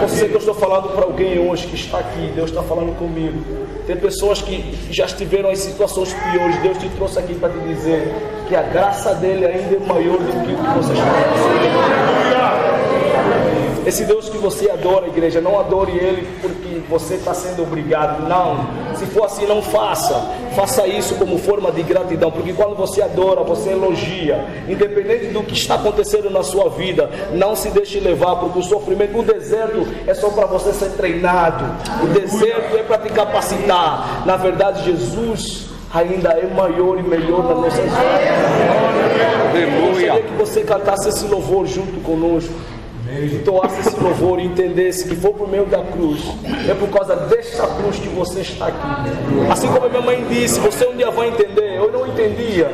Eu sei que eu estou falando para alguém hoje que está aqui. Deus está falando comigo. Tem pessoas que já estiveram em situações piores. Deus te trouxe aqui para te dizer que a graça dele ainda é maior do que o que você está fazendo. Esse Deus que você adora, igreja, não adore Ele porque você está sendo obrigado. Não, se for assim, não faça. Faça isso como forma de gratidão, porque quando você adora, você elogia. Independente do que está acontecendo na sua vida, não se deixe levar, porque o sofrimento, o deserto é só para você ser treinado. O deserto é para te capacitar. Na verdade, Jesus ainda é maior e melhor na nossa vida. Eu gostaria que você cantasse esse louvor junto conosco. E toasse esse louvor e entendesse que foi por meio da cruz. É por causa desta cruz que você está aqui. Assim como a minha mãe disse, você um dia vai entender. Eu não entendia,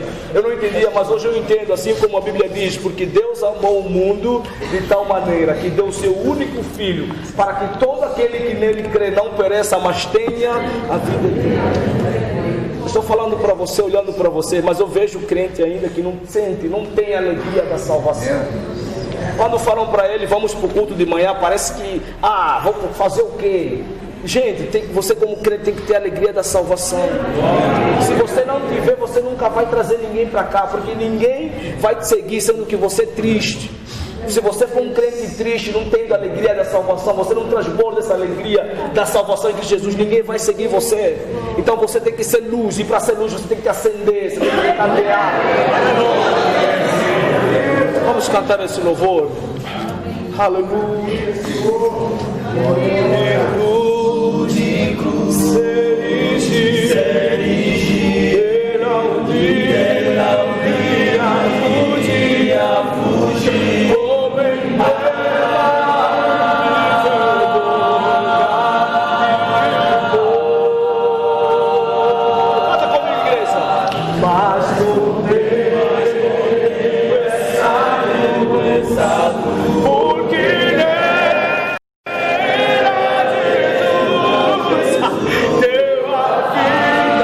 mas hoje eu entendo. Assim como a Bíblia diz, porque Deus amou o mundo de tal maneira que deu o seu único filho, para que todo aquele que nele crê não pereça, mas tenha a vida eterna. Estou falando para você, olhando para você, mas eu vejo crente ainda que não sente, não tem a alegria da salvação. Quando falam para ele, vamos para o culto de manhã, parece que, vamos fazer o quê? Gente, você como crente tem que ter a alegria da salvação. Se você não tiver, você nunca vai trazer ninguém para cá, porque ninguém vai te seguir sendo que você é triste. Se você for um crente triste, não tendo a alegria da salvação, você não transborda essa alegria da salvação de Jesus, ninguém vai seguir você. Então você tem que ser luz, e para ser luz você tem que acender, você tem que candear. Vamos cantar esse louvor. Aleluia. Deu a vida.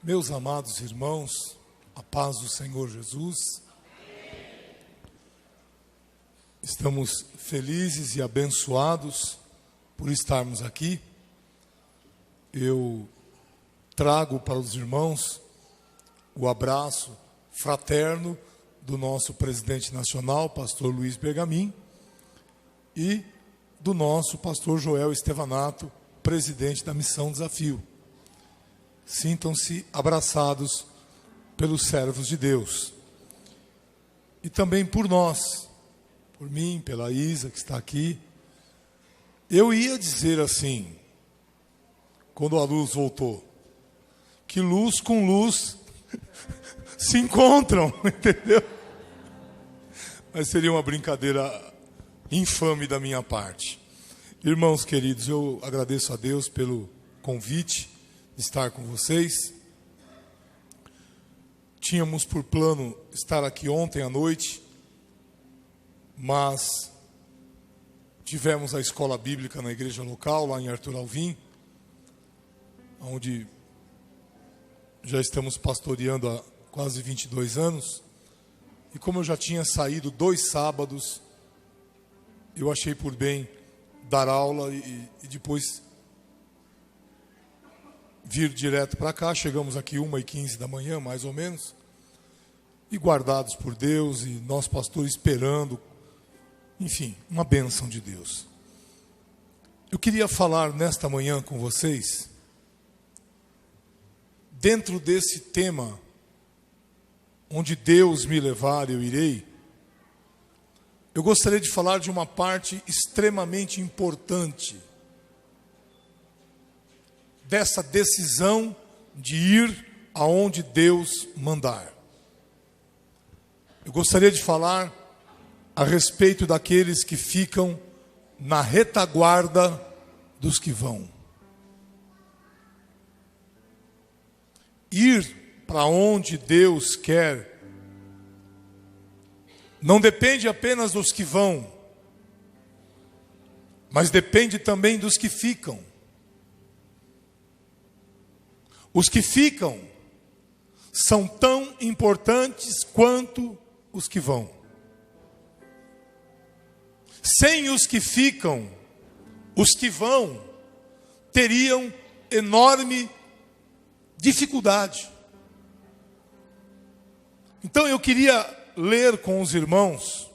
Meus amados irmãos, a paz do Senhor Jesus. Estamos felizes e abençoados por estarmos aqui. Eu trago para os irmãos o abraço fraterno do nosso presidente nacional, pastor Luiz Bergamin, e do nosso pastor Joel Estevanato, presidente da Missão Desafio. Sintam-se abraçados pelos servos de Deus. E também por nós, por mim, pela Isa que está aqui. Eu ia dizer assim, quando a luz voltou, que luz com luz se encontram, entendeu? Mas seria uma brincadeira infame da minha parte. Irmãos queridos, eu agradeço a Deus pelo convite de estar com vocês. Tínhamos por plano estar aqui ontem à noite, mas tivemos a escola bíblica na igreja local, lá em Arthur Alvim, onde já estamos pastoreando há quase 22 anos. E como eu já tinha saído 2 sábados, eu achei por bem dar aula e depois vir direto para cá. Chegamos aqui 1h15 da manhã, mais ou menos, e guardados por Deus, e nós pastores esperando, enfim, uma bênção de Deus. Eu queria falar nesta manhã com vocês, dentro desse tema, onde Deus me levar, eu irei. Eu gostaria de falar de uma parte extremamente importante dessa decisão de ir aonde Deus mandar. Eu gostaria de falar a respeito daqueles que ficam na retaguarda dos que vão. Ir para onde Deus quer não depende apenas dos que vão, mas depende também dos que ficam. Os que ficam são tão importantes quanto os que vão. Sem os que ficam, os que vão teriam enorme dificuldade. Então eu queria ler com os irmãos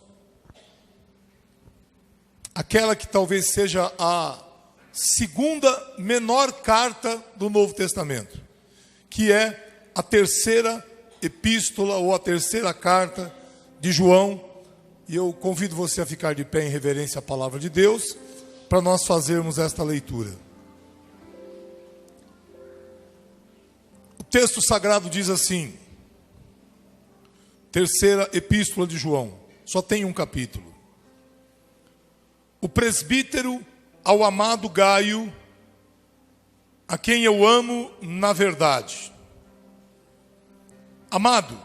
aquela que talvez seja a segunda menor carta do Novo Testamento, que é a terceira epístola ou a terceira carta de João. E eu convido você a ficar de pé em reverência à palavra de Deus, para nós fazermos esta leitura. O texto sagrado diz assim, terceira epístola de João, só tem um capítulo. O presbítero ao amado Gaio, a quem eu amo na verdade. Amado,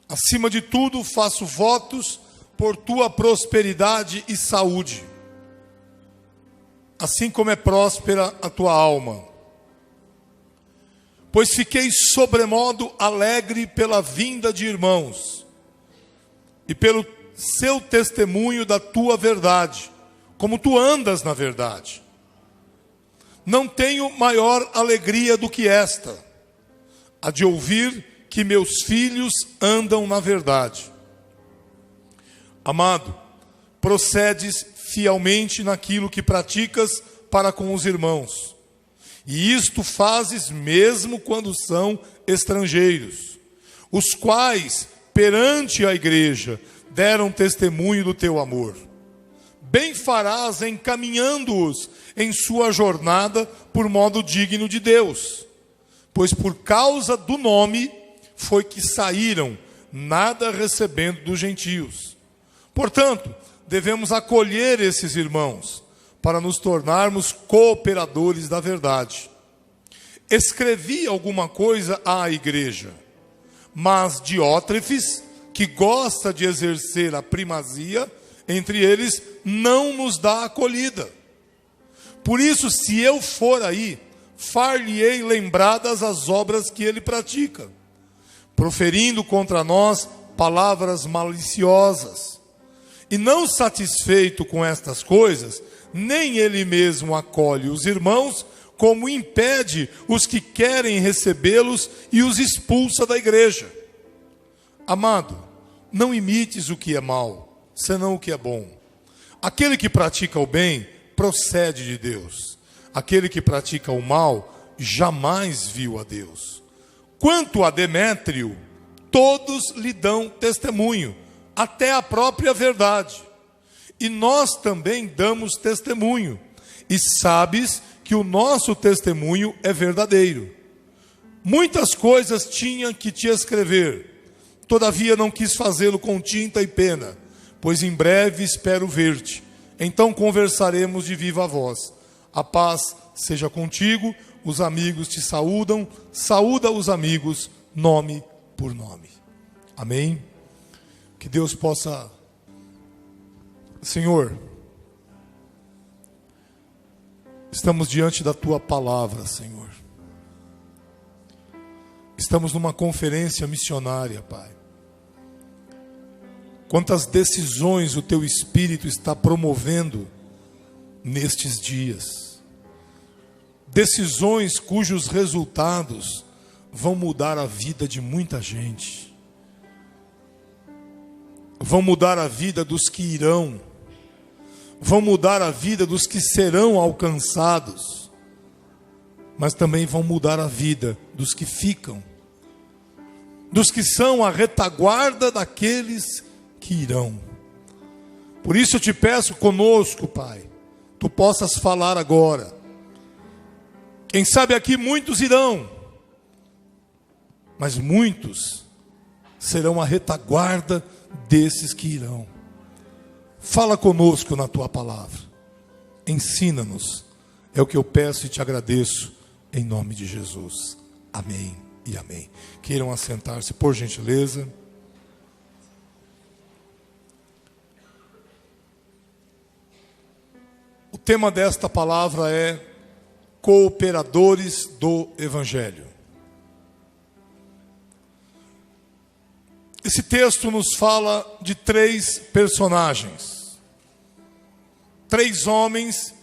acima de tudo faço votos por tua prosperidade e saúde, assim como é próspera a tua alma. Pois fiquei sobremodo alegre pela vinda de irmãos e pelo seu testemunho da tua verdade, como tu andas na verdade. Não tenho maior alegria do que esta, a de ouvir que meus filhos andam na verdade. Amado, procedes fielmente naquilo que praticas para com os irmãos. E isto fazes mesmo quando são estrangeiros, os quais, perante a igreja, deram testemunho do teu amor. Bem farás encaminhando-os em sua jornada por modo digno de Deus, pois por causa do nome foi que saíram, nada recebendo dos gentios. Portanto, devemos acolher esses irmãos, para nos tornarmos cooperadores da verdade. Escrevi alguma coisa à igreja, mas Diótrefes, que gosta de exercer a primazia entre eles, não nos dá acolhida. Por isso, se eu for aí, far-lhe-ei lembradas as obras que ele pratica, proferindo contra nós palavras maliciosas. E não satisfeito com estas coisas, nem ele mesmo acolhe os irmãos, como impede os que querem recebê-los e os expulsa da igreja. Amado, não imites o que é mal, senão o que é bom. Aquele que pratica o bem procede de Deus. Aquele que pratica o mal jamais viu a Deus. Quanto a Demétrio, todos lhe dão testemunho, até a própria verdade. E nós também damos testemunho. E sabes que o nosso testemunho é verdadeiro. Muitas coisas tinha que te escrever, todavia não quis fazê-lo com tinta e pena, pois em breve espero ver-te. Então conversaremos de viva voz. A paz seja contigo, os amigos te saúdam, saúda os amigos, nome por nome. Amém? Que Deus possa... Senhor, estamos diante da Tua palavra, Senhor. Estamos numa conferência missionária, Pai. Quantas decisões o Teu Espírito está promovendo nestes dias. Decisões cujos resultados vão mudar a vida de muita gente. Vão mudar a vida dos que irão. Vão mudar a vida dos que serão alcançados. Mas também vão mudar a vida dos que ficam. Dos que são a retaguarda daqueles que irão. Por isso eu te peço conosco, Pai, Tu possas falar agora. Quem sabe aqui muitos irão, mas muitos serão a retaguarda desses que irão. Fala conosco na Tua palavra. Ensina-nos. É o que eu peço e te agradeço em nome de Jesus. Amém e amém. Queiram assentar-se, por gentileza. O tema desta palavra é cooperadores do Evangelho. Esse texto nos fala de 3 personagens. 3 homens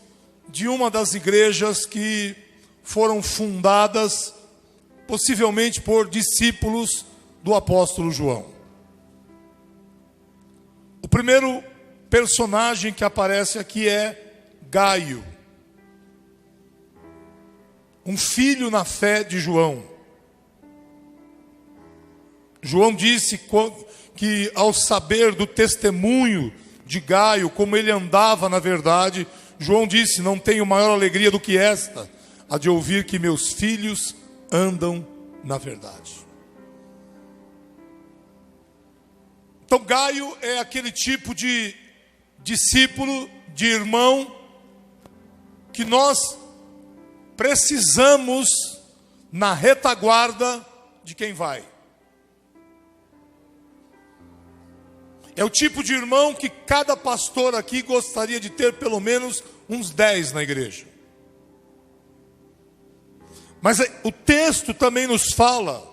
de uma das igrejas que foram fundadas possivelmente por discípulos do apóstolo João. O primeiro personagem que aparece aqui é Gaio, um filho na fé de João. João disse que ao saber do testemunho de Gaio, como ele andava na verdade, João disse: não tenho maior alegria do que esta, a de ouvir que meus filhos andam na verdade. Então Gaio é aquele tipo de discípulo, de irmão, que nós precisamos na retaguarda de quem vai. É o tipo de irmão que cada pastor aqui gostaria de ter pelo menos uns 10 na igreja. Mas o texto também nos fala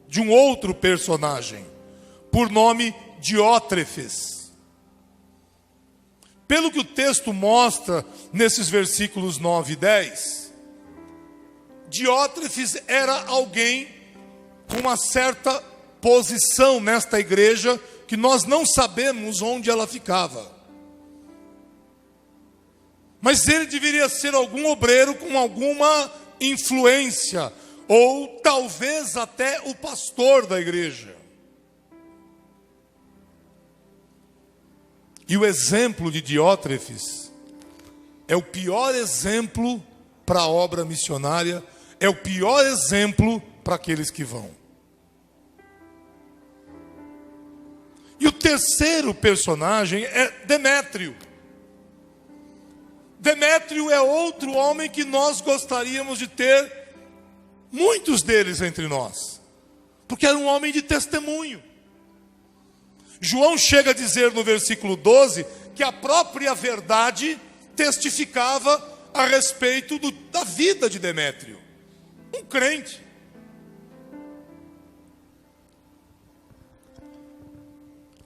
de um outro personagem, por nome Diótrefes. Pelo que o texto mostra nesses versículos 9 e 10, Diótrefes era alguém com uma certa posição nesta igreja que nós não sabemos onde ela ficava. Mas ele deveria ser algum obreiro com alguma influência, ou talvez até o pastor da igreja. E o exemplo de Diótrefes é o pior exemplo para a obra missionária, é o pior exemplo para aqueles que vão. E o terceiro personagem é Demétrio. Demétrio é outro homem que nós gostaríamos de ter, muitos deles entre nós, porque era um homem de testemunho. João chega a dizer no versículo 12 que a própria verdade testificava a respeito da vida de Demétrio. Um crente.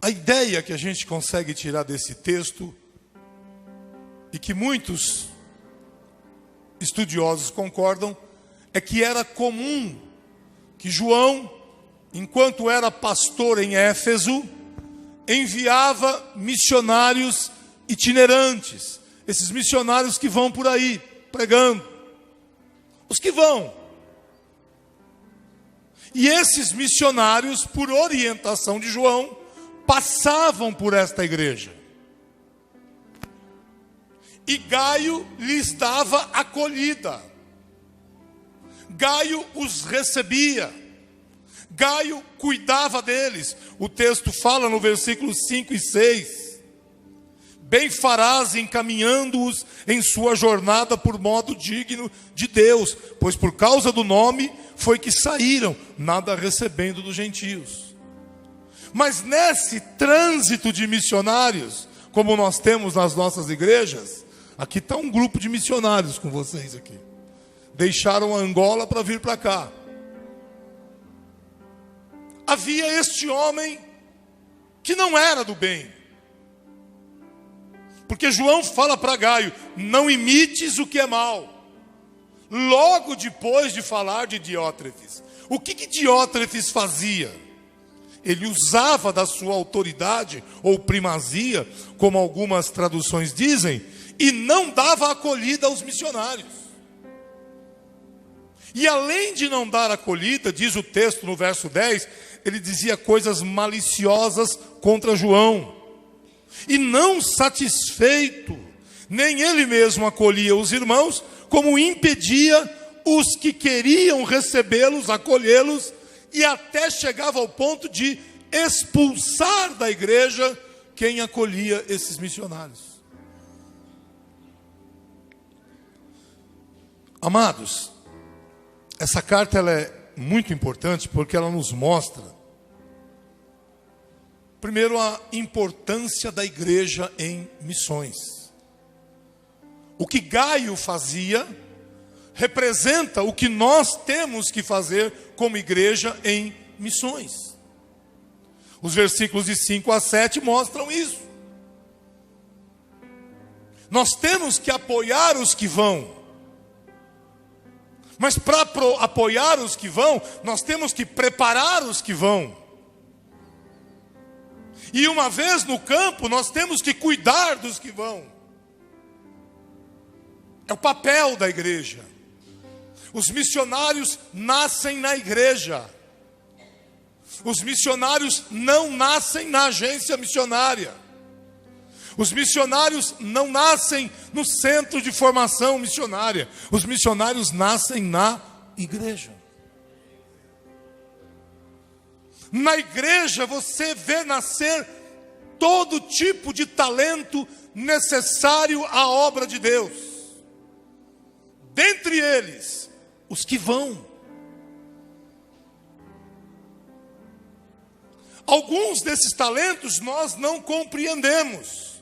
A ideia que a gente consegue tirar desse texto, e que muitos estudiosos concordam, é que era comum que João, enquanto era pastor em Éfeso, enviava missionários itinerantes. Esses missionários que vão por aí, pregando. Os que vão. E esses missionários, por orientação de João, passavam por esta igreja. E Gaio lhes dava acolhida. Gaio os recebia. Gaio cuidava deles. O texto fala no versículo 5 e 6. Bem farás encaminhando-os em sua jornada por modo digno de Deus, pois por causa do nome foi que saíram, nada recebendo dos gentios. Mas nesse trânsito de missionários, como nós temos nas nossas igrejas, aqui está um grupo de missionários com vocês aqui. Deixaram a Angola para vir para cá. Havia este homem que não era do bem. Porque João fala para Gaio, não imites o que é mal. Logo depois de falar de Diótrefes. O que Diótrefes fazia? Ele usava da sua autoridade, ou primazia, como algumas traduções dizem, e não dava acolhida aos missionários. E além de não dar acolhida, diz o texto no verso 10, ele dizia coisas maliciosas contra João. E não satisfeito, nem ele mesmo acolhia os irmãos, como impedia os que queriam recebê-los, acolhê-los, e até chegava ao ponto de expulsar da igreja quem acolhia esses missionários. Amados, essa carta ela é muito importante porque ela nos mostra, primeiro, a importância da igreja em missões. O que Gaio fazia representa o que nós temos que fazer como igreja em missões. Os versículos de 5 a 7 mostram isso. Nós temos que apoiar os que vão. Mas para apoiar os que vão, nós temos que preparar os que vão. E uma vez no campo, nós temos que cuidar dos que vão. É o papel da igreja. Os missionários nascem na igreja. Os missionários não nascem na agência missionária. Os missionários não nascem no centro de formação missionária. Os missionários nascem na igreja. Na igreja você vê nascer todo tipo de talento necessário à obra de Deus. Dentre eles, os que vão. Alguns desses talentos nós não compreendemos.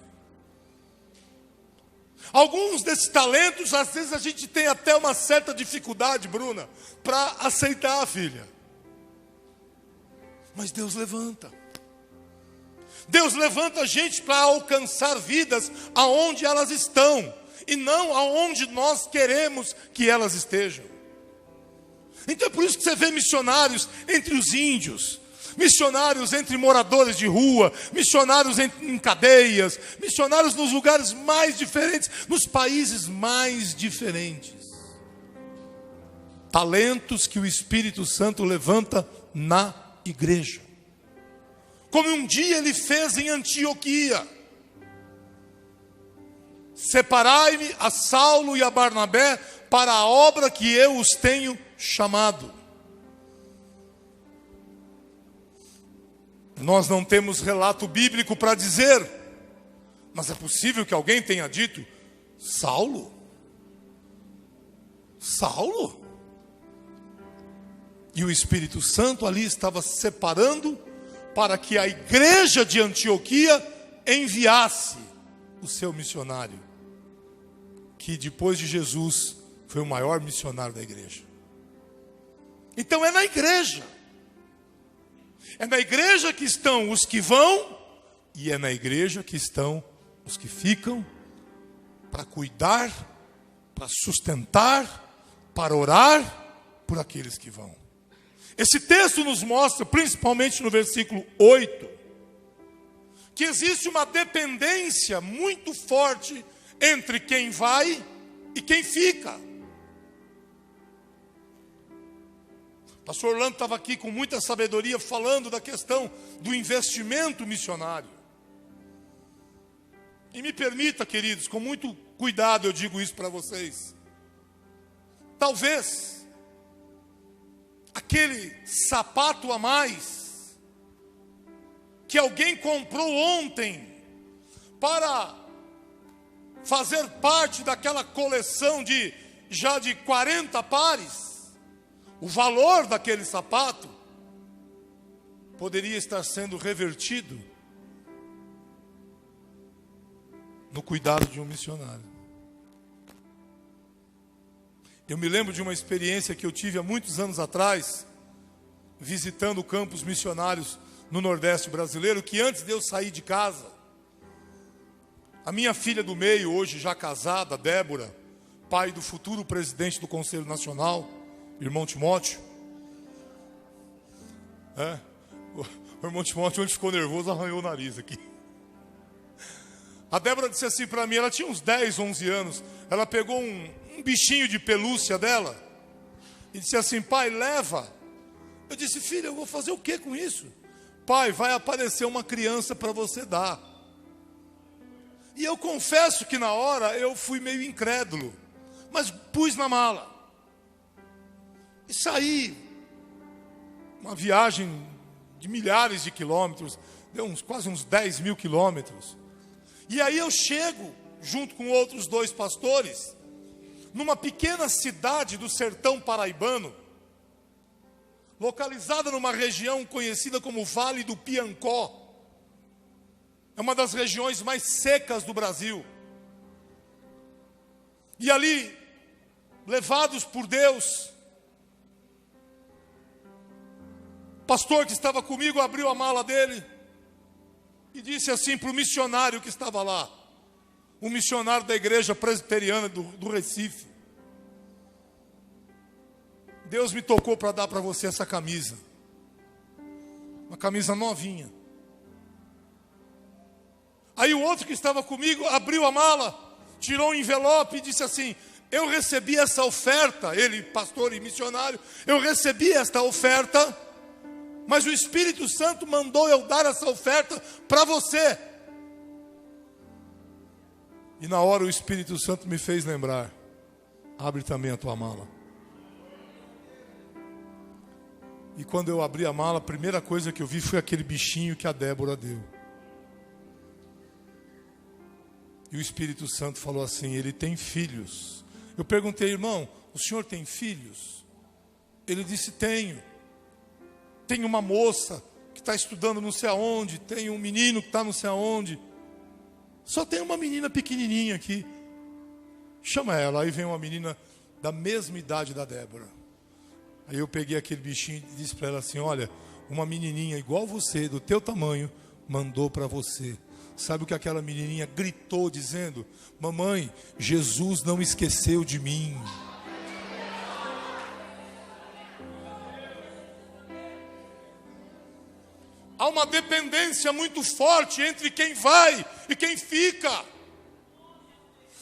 Alguns desses talentos, às vezes a gente tem até uma certa dificuldade, Bruna, para aceitar, filha. Mas Deus levanta. Deus levanta gente para alcançar vidas aonde elas estão, e não aonde nós queremos que elas estejam. Então é por isso que você vê missionários entre os índios, missionários entre moradores de rua, missionários em cadeias, missionários nos lugares mais diferentes, nos países mais diferentes. Talentos que o Espírito Santo levanta na igreja. Como um dia ele fez em Antioquia. Separai-me a Saulo e a Barnabé para a obra que eu os tenho chamado. Nós não temos relato bíblico para dizer, mas é possível que alguém tenha dito: Saulo? Saulo? E o Espírito Santo ali estava separando para que a igreja de Antioquia enviasse o seu missionário, que depois de Jesus foi o maior missionário da igreja. Então é na igreja. É na igreja que estão os que vão, e é na igreja que estão os que ficam para cuidar, para sustentar, para orar por aqueles que vão. Esse texto nos mostra, principalmente no versículo 8, que existe uma dependência muito forte entre quem vai e quem fica. O pastor Orlando estava aqui com muita sabedoria falando da questão do investimento missionário. E me permita, queridos, com muito cuidado eu digo isso para vocês. Talvez aquele sapato a mais que alguém comprou ontem para fazer parte daquela coleção de 40 pares, o valor daquele sapato poderia estar sendo revertido no cuidado de um missionário. Eu me lembro de uma experiência que eu tive há muitos anos atrás, visitando campos missionários no Nordeste brasileiro, que antes de eu sair de casa, a minha filha do meio, hoje já casada, Débora, pai do futuro presidente do Conselho Nacional, irmão Timóteo. O irmão Timóteo, onde ficou nervoso, arranhou o nariz aqui. A Débora disse assim para mim, ela tinha uns 10, 11 anos, ela pegou um bichinho de pelúcia dela e disse assim: pai, leva. Eu disse: filha, eu vou fazer o que com isso? Pai, vai aparecer uma criança para você dar. E eu confesso que na hora eu fui meio incrédulo, mas pus na mala e saí. Uma viagem de milhares de quilômetros, deu quase uns 10 mil quilômetros. E aí eu chego, junto com outros 2 pastores, numa pequena cidade do sertão paraibano, localizada numa região conhecida como Vale do Piancó. É uma das regiões mais secas do Brasil. E ali, levados por Deus, o pastor que estava comigo abriu a mala dele e disse assim para o missionário que estava lá, um missionário da igreja presbiteriana do Recife: Deus me tocou para dar para você essa camisa, uma camisa novinha. Aí o outro que estava comigo abriu a mala, tirou um envelope e disse assim: eu recebi essa oferta, ele pastor e missionário, eu recebi esta oferta, mas o Espírito Santo mandou eu dar essa oferta para você. E na hora o Espírito Santo me fez lembrar: abre também a tua mala. E quando eu abri a mala, a primeira coisa que eu vi foi aquele bichinho que a Débora deu. E o Espírito Santo falou assim: ele tem filhos. Eu perguntei: irmão, o senhor tem filhos? Ele disse: tenho. Tem uma moça que está estudando não sei aonde, tem um menino que está não sei aonde. Só tem uma menina pequenininha aqui. Chama ela. Aí vem uma menina da mesma idade da Débora. Aí eu peguei aquele bichinho e disse para ela assim: olha, uma menininha igual você, do teu tamanho, mandou para você. Sabe o que aquela menininha gritou dizendo? Mamãe, Jesus não esqueceu de mim. Há uma dependência muito forte entre quem vai e quem fica.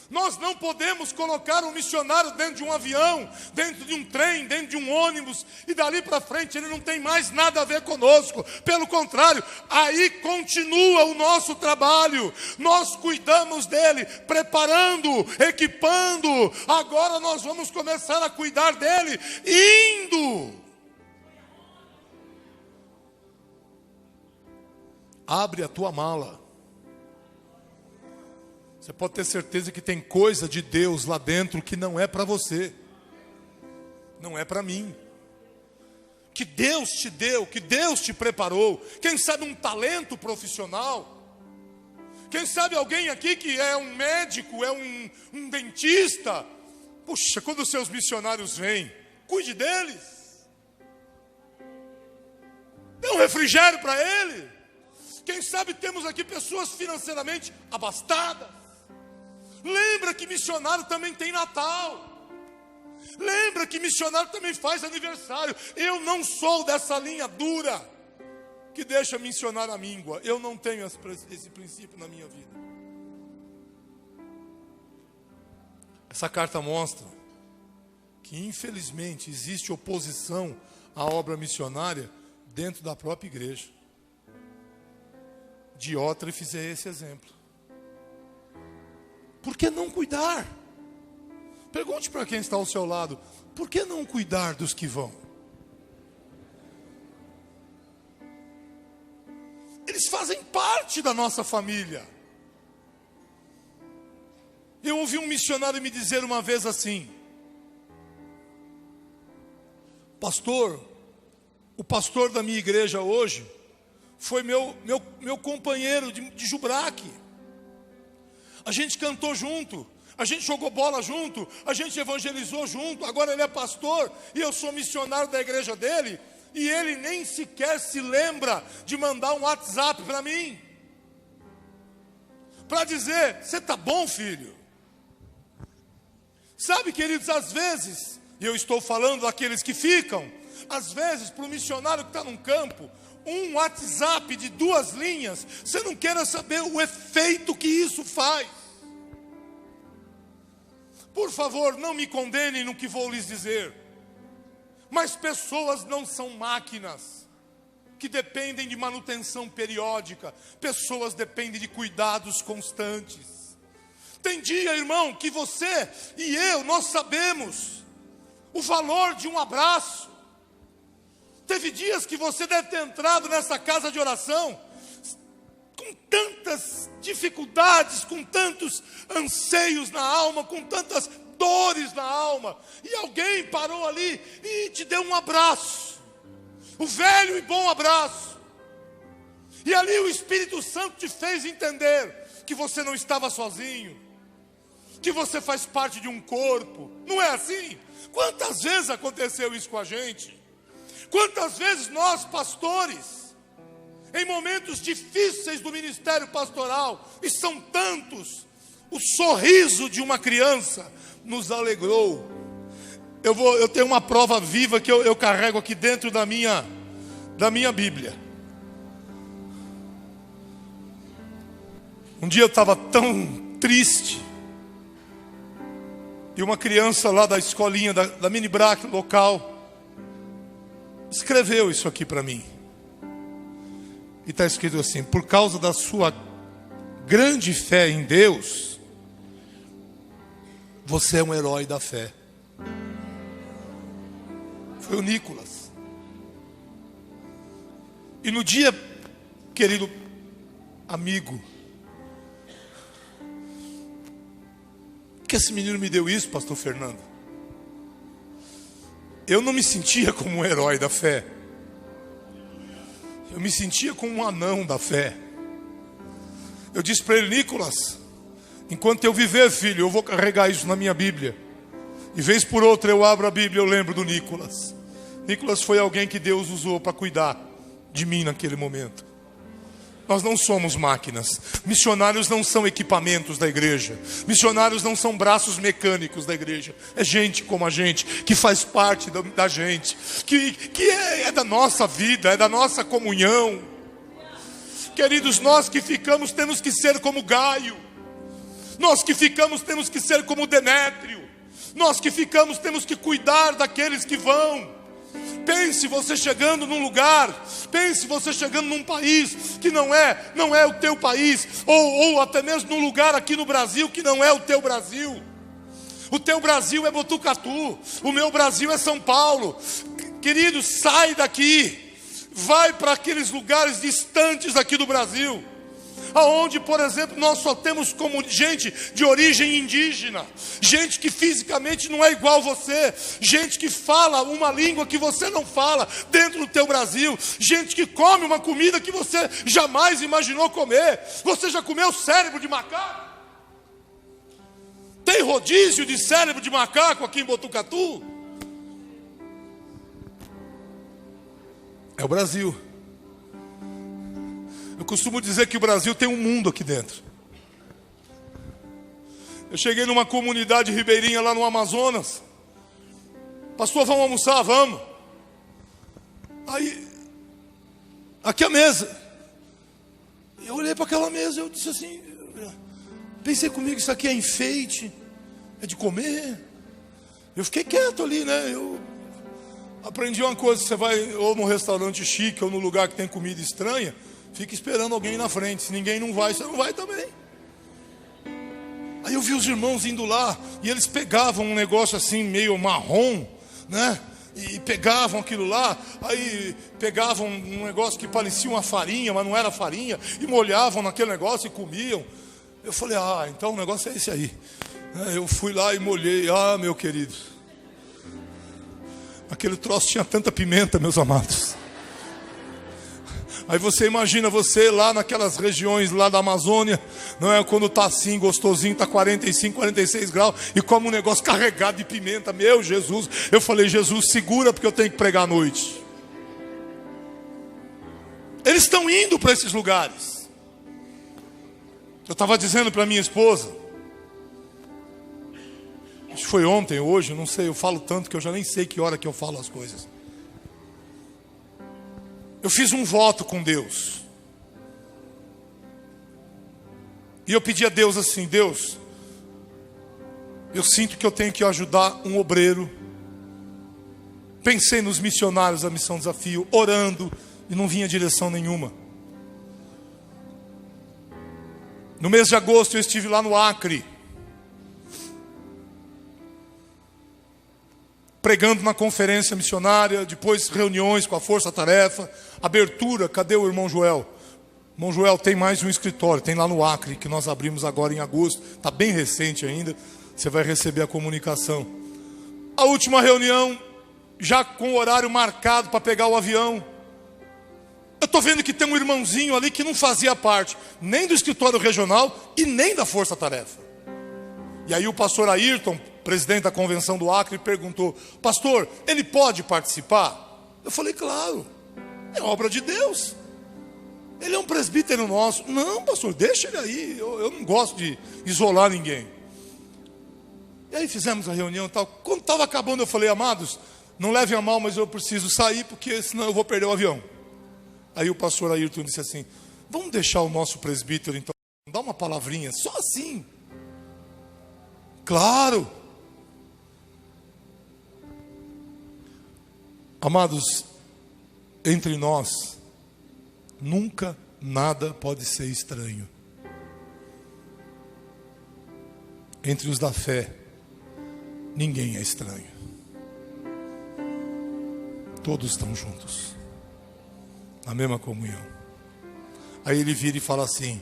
Nós não podemos colocar um missionário dentro de um avião, dentro de um trem, dentro de um ônibus, e dali para frente ele não tem mais nada a ver conosco. Pelo contrário, aí continua o nosso trabalho. Nós cuidamos dele, preparando, equipando. Agora nós vamos começar a cuidar dele, indo. Abre a tua mala. Você pode ter certeza que tem coisa de Deus lá dentro que não é para você, não é para mim, que Deus te deu, que Deus te preparou. Quem sabe um talento profissional, quem sabe alguém aqui que é um médico, é um dentista. Puxa, quando os seus missionários vêm, cuide deles. Dê um refrigério para ele. Quem sabe temos aqui pessoas financeiramente abastadas. Lembra que missionário também tem Natal. Lembra que missionário também faz aniversário. Eu não sou dessa linha dura que deixa missionário à míngua. Eu não tenho esse princípio na minha vida. Essa carta mostra que infelizmente existe oposição à obra missionária dentro da própria igreja. Diótrefes é esse exemplo. Por que não cuidar? Pergunte para quem está ao seu lado: por que não cuidar dos que vão? Eles fazem parte da nossa família. Eu ouvi um missionário me dizer uma vez assim: pastor, o pastor da minha igreja hoje foi meu companheiro de Jubraque. A gente cantou junto, a gente jogou bola junto, a gente evangelizou junto. Agora ele é pastor e eu sou missionário da igreja dele, e ele nem sequer se lembra de mandar um WhatsApp para mim, para dizer: você está bom, filho? Sabe, queridos, às vezes, e eu estou falando daqueles que ficam, às vezes para o missionário que está num campo, um WhatsApp de 2 linhas, você não queira saber o efeito que isso faz. Por favor, não me condenem no que vou lhes dizer, mas pessoas não são máquinas que dependem de manutenção periódica. Pessoas dependem de cuidados constantes. Tem dia, irmão, que você e eu, nós sabemos o valor de um abraço. Teve dias que você deve ter entrado nessa casa de oração com tantas dificuldades, com tantos anseios na alma, com tantas dores na alma, e alguém parou ali e te deu um abraço, o velho e bom abraço, e ali o Espírito Santo te fez entender que você não estava sozinho, que você faz parte de um corpo. Não é assim? Quantas vezes aconteceu isso com a gente? Quantas vezes nós, pastores, em momentos difíceis do ministério pastoral, e são tantos, o sorriso de uma criança nos alegrou. Eu tenho uma prova viva que eu carrego aqui dentro da minha Bíblia. Um dia eu estava tão triste, e uma criança lá da escolinha, da Mini Brac local, escreveu isso aqui para mim. E está escrito assim: por causa da sua grande fé em Deus, você é um herói da fé. Foi o Nicolas. E no dia, querido amigo, que esse menino me deu isso, pastor Fernando, eu não me sentia como um herói da fé. Eu me sentia como um anão da fé. Eu disse para ele: Nicolas, enquanto eu viver, filho, eu vou carregar isso na minha Bíblia. E vez por outra eu abro a Bíblia, eu lembro do Nicolas. Nicolas foi alguém que Deus usou para cuidar de mim naquele momento. Nós não somos máquinas. Missionários não são equipamentos da igreja. Missionários não são braços mecânicos da igreja. É gente como a gente, que faz parte da gente, que é da nossa vida, é da nossa comunhão. Queridos, nós que ficamos temos que ser como Gaio. Nós que ficamos temos que ser como Demétrio. Nós que ficamos temos que cuidar daqueles que vão. Pense você chegando num lugar, pense você chegando num país que não é o teu país, ou até mesmo num lugar aqui no Brasil que não é o teu Brasil. O teu Brasil é Botucatu, o meu Brasil é São Paulo. Querido, sai daqui, vai para aqueles lugares distantes aqui do Brasil, aonde, por exemplo, nós só temos como gente de origem indígena, gente que fisicamente não é igual você, gente que fala uma língua que você não fala dentro do teu Brasil, gente que come uma comida que você jamais imaginou comer. Você já comeu cérebro de macaco? Tem rodízio de cérebro de macaco aqui em Botucatu? É o Brasil. Eu costumo dizer que o Brasil tem um mundo aqui dentro. Eu cheguei numa comunidade ribeirinha lá no Amazonas. Pastor, vamos almoçar? Vamos. Aí, aqui a mesa. Eu olhei para aquela mesa, eu disse assim, pensei comigo, isso aqui é enfeite, é de comer. Eu fiquei quieto ali, né? Eu aprendi uma coisa, você vai ou num restaurante chique ou num lugar que tem comida estranha, fica esperando alguém na frente. Se ninguém não vai, você não vai também. Aí eu vi os irmãos indo lá, e eles pegavam um negócio assim, meio marrom, né? E pegavam aquilo lá, aí pegavam um negócio que parecia uma farinha, mas não era farinha, e molhavam naquele negócio e comiam. Eu falei, então o negócio é esse aí. Eu fui lá e molhei, meu querido. Aquele troço tinha tanta pimenta, meus amados. Aí você imagina você lá naquelas regiões lá da Amazônia, não é? Quando está assim, gostosinho, está 45, 46 graus, e come um negócio carregado de pimenta. Meu Jesus, eu falei, Jesus, segura porque eu tenho que pregar à noite. Eles estão indo para esses lugares. Eu estava dizendo para minha esposa, acho que foi ontem, hoje, não sei, eu falo tanto que eu já nem sei que hora que eu falo as coisas. Eu fiz um voto com Deus. E eu pedi a Deus assim, Deus, eu sinto que eu tenho que ajudar um obreiro. Pensei nos missionários da Missão Desafio, orando, e não vinha direção nenhuma. No mês de agosto eu estive lá no Acre, pregando na conferência missionária, depois reuniões com a Força Tarefa, abertura, cadê o irmão Joel? O irmão Joel tem mais um escritório, tem lá no Acre, que nós abrimos agora em agosto, está bem recente ainda, você vai receber a comunicação. A última reunião, já com o horário marcado para pegar o avião, eu estou vendo que tem um irmãozinho ali que não fazia parte, nem do escritório regional e nem da Força Tarefa. E aí o pastor Ayrton, presidente da convenção do Acre, perguntou, pastor, ele pode participar? Eu falei, claro, é obra de Deus. Ele é um presbítero nosso. Não, pastor, deixa ele aí, eu não gosto de isolar ninguém. E aí fizemos a reunião e tal. Quando estava acabando eu falei, amados, não levem a mal, mas eu preciso sair, porque senão eu vou perder o avião. Aí o pastor Ayrton disse assim, vamos deixar o nosso presbítero então, dar uma palavrinha, só assim. Claro. Amados, entre nós, nunca nada pode ser estranho. Entre os da fé, ninguém é estranho. Todos estão juntos, na mesma comunhão. Aí ele vira e fala assim,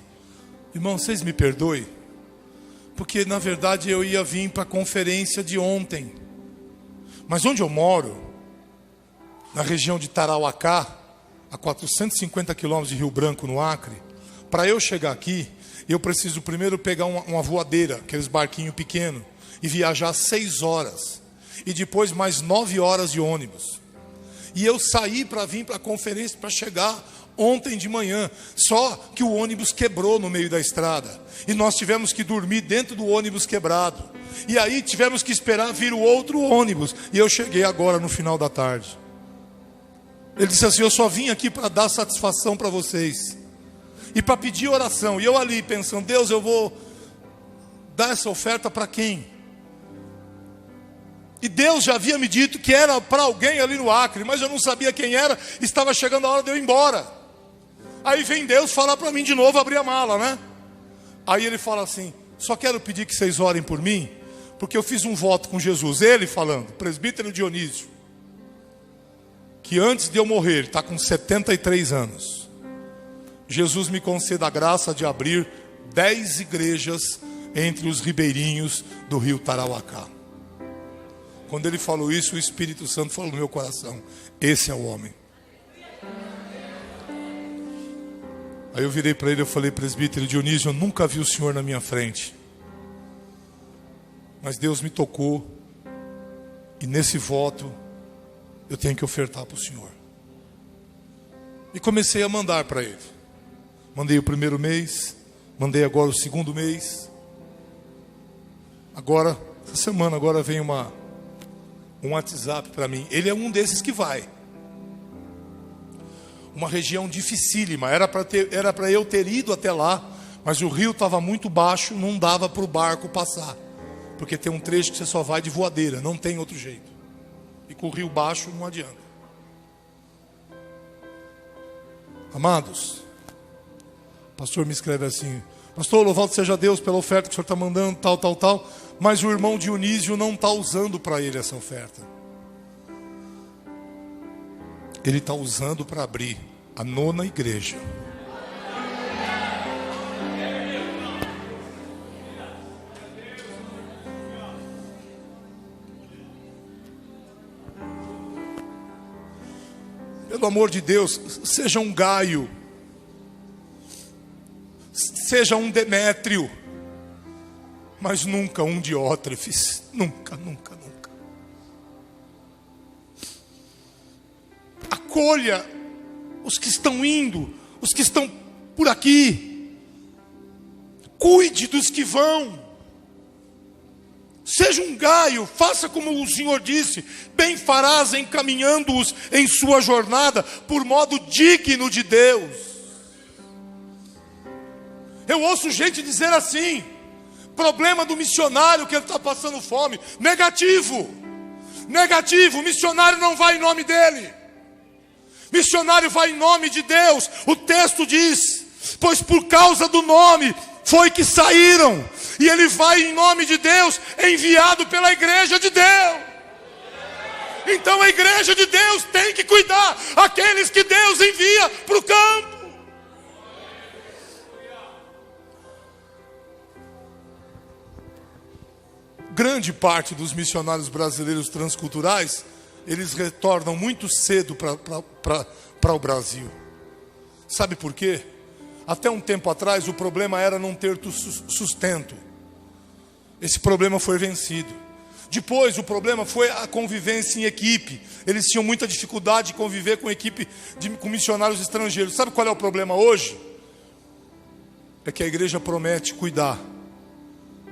irmão, vocês me perdoem, porque na verdade eu ia vir para a conferência de ontem, mas onde eu moro, na região de Tarauacá, a 450 quilômetros de Rio Branco, no Acre, para eu chegar aqui, eu preciso primeiro pegar uma voadeira, aqueles barquinhos pequenos, e viajar 6 horas, e depois mais 9 horas de ônibus. E eu saí para vir para a conferência, para chegar ontem de manhã, só que o ônibus quebrou no meio da estrada, e nós tivemos que dormir dentro do ônibus quebrado, e aí tivemos que esperar vir o outro ônibus, e eu cheguei agora no final da tarde. Ele disse assim, eu só vim aqui para dar satisfação para vocês, e para pedir oração, e eu ali pensando, Deus, eu vou dar essa oferta para quem? E Deus já havia me dito que era para alguém ali no Acre, mas eu não sabia quem era, estava chegando a hora de eu ir embora. Aí vem Deus falar para mim de novo, abrir a mala, né? Aí ele fala assim, só quero pedir que vocês orem por mim, porque eu fiz um voto com Jesus, ele falando, presbítero Dionísio, que antes de eu morrer, ele está com 73 anos, Jesus me conceda a graça de abrir 10 igrejas entre os ribeirinhos do rio Tarauacá. Quando ele falou isso, o Espírito Santo falou no meu coração, esse é o homem. Aí eu virei para ele e falei, presbítero Dionísio, eu nunca vi o senhor na minha frente, mas Deus me tocou, e nesse voto, eu tenho que ofertar para o senhor. E comecei a mandar para ele. Mandei o primeiro mês, mandei agora o segundo mês. Agora, essa semana, agora vem um WhatsApp para mim. Ele é um desses que vai. Uma região dificílima. Era para eu ter ido até lá, mas o rio estava muito baixo, não dava para o barco passar. Porque tem um trecho que você só vai de voadeira, não tem outro jeito. E com o rio baixo não adianta. Amados, o pastor me escreve assim: pastor, louvado seja Deus pela oferta que o senhor está mandando, tal. Mas o irmão Dionísio não está usando para ele essa oferta. Ele está usando para abrir a 9ª igreja. Pelo amor de Deus, seja um Gaio, seja um Demétrio, mas nunca um Diótrefes. Nunca. Acolha os que estão indo, os que estão por aqui. Cuide dos que vão. Seja um Gaio, faça como o Senhor disse: bem farás encaminhando-os em sua jornada por modo digno de Deus. Eu ouço gente dizer assim: problema do missionário que ele está passando fome. Negativo, missionário não vai em nome dele. Missionário vai em nome de Deus. O texto diz: pois por causa do nome foi que saíram. E ele vai em nome de Deus, enviado pela igreja de Deus. Então a igreja de Deus tem que cuidar aqueles que Deus envia para o campo. Grande parte dos missionários brasileiros transculturais, eles retornam muito cedo para o Brasil. Sabe por quê? Até um tempo atrás o problema era não ter sustento. Esse problema foi vencido. Depois o problema foi a convivência em equipe. Eles tinham muita dificuldade de conviver com equipe, com missionários estrangeiros. Sabe qual é o problema hoje? É que a igreja promete cuidar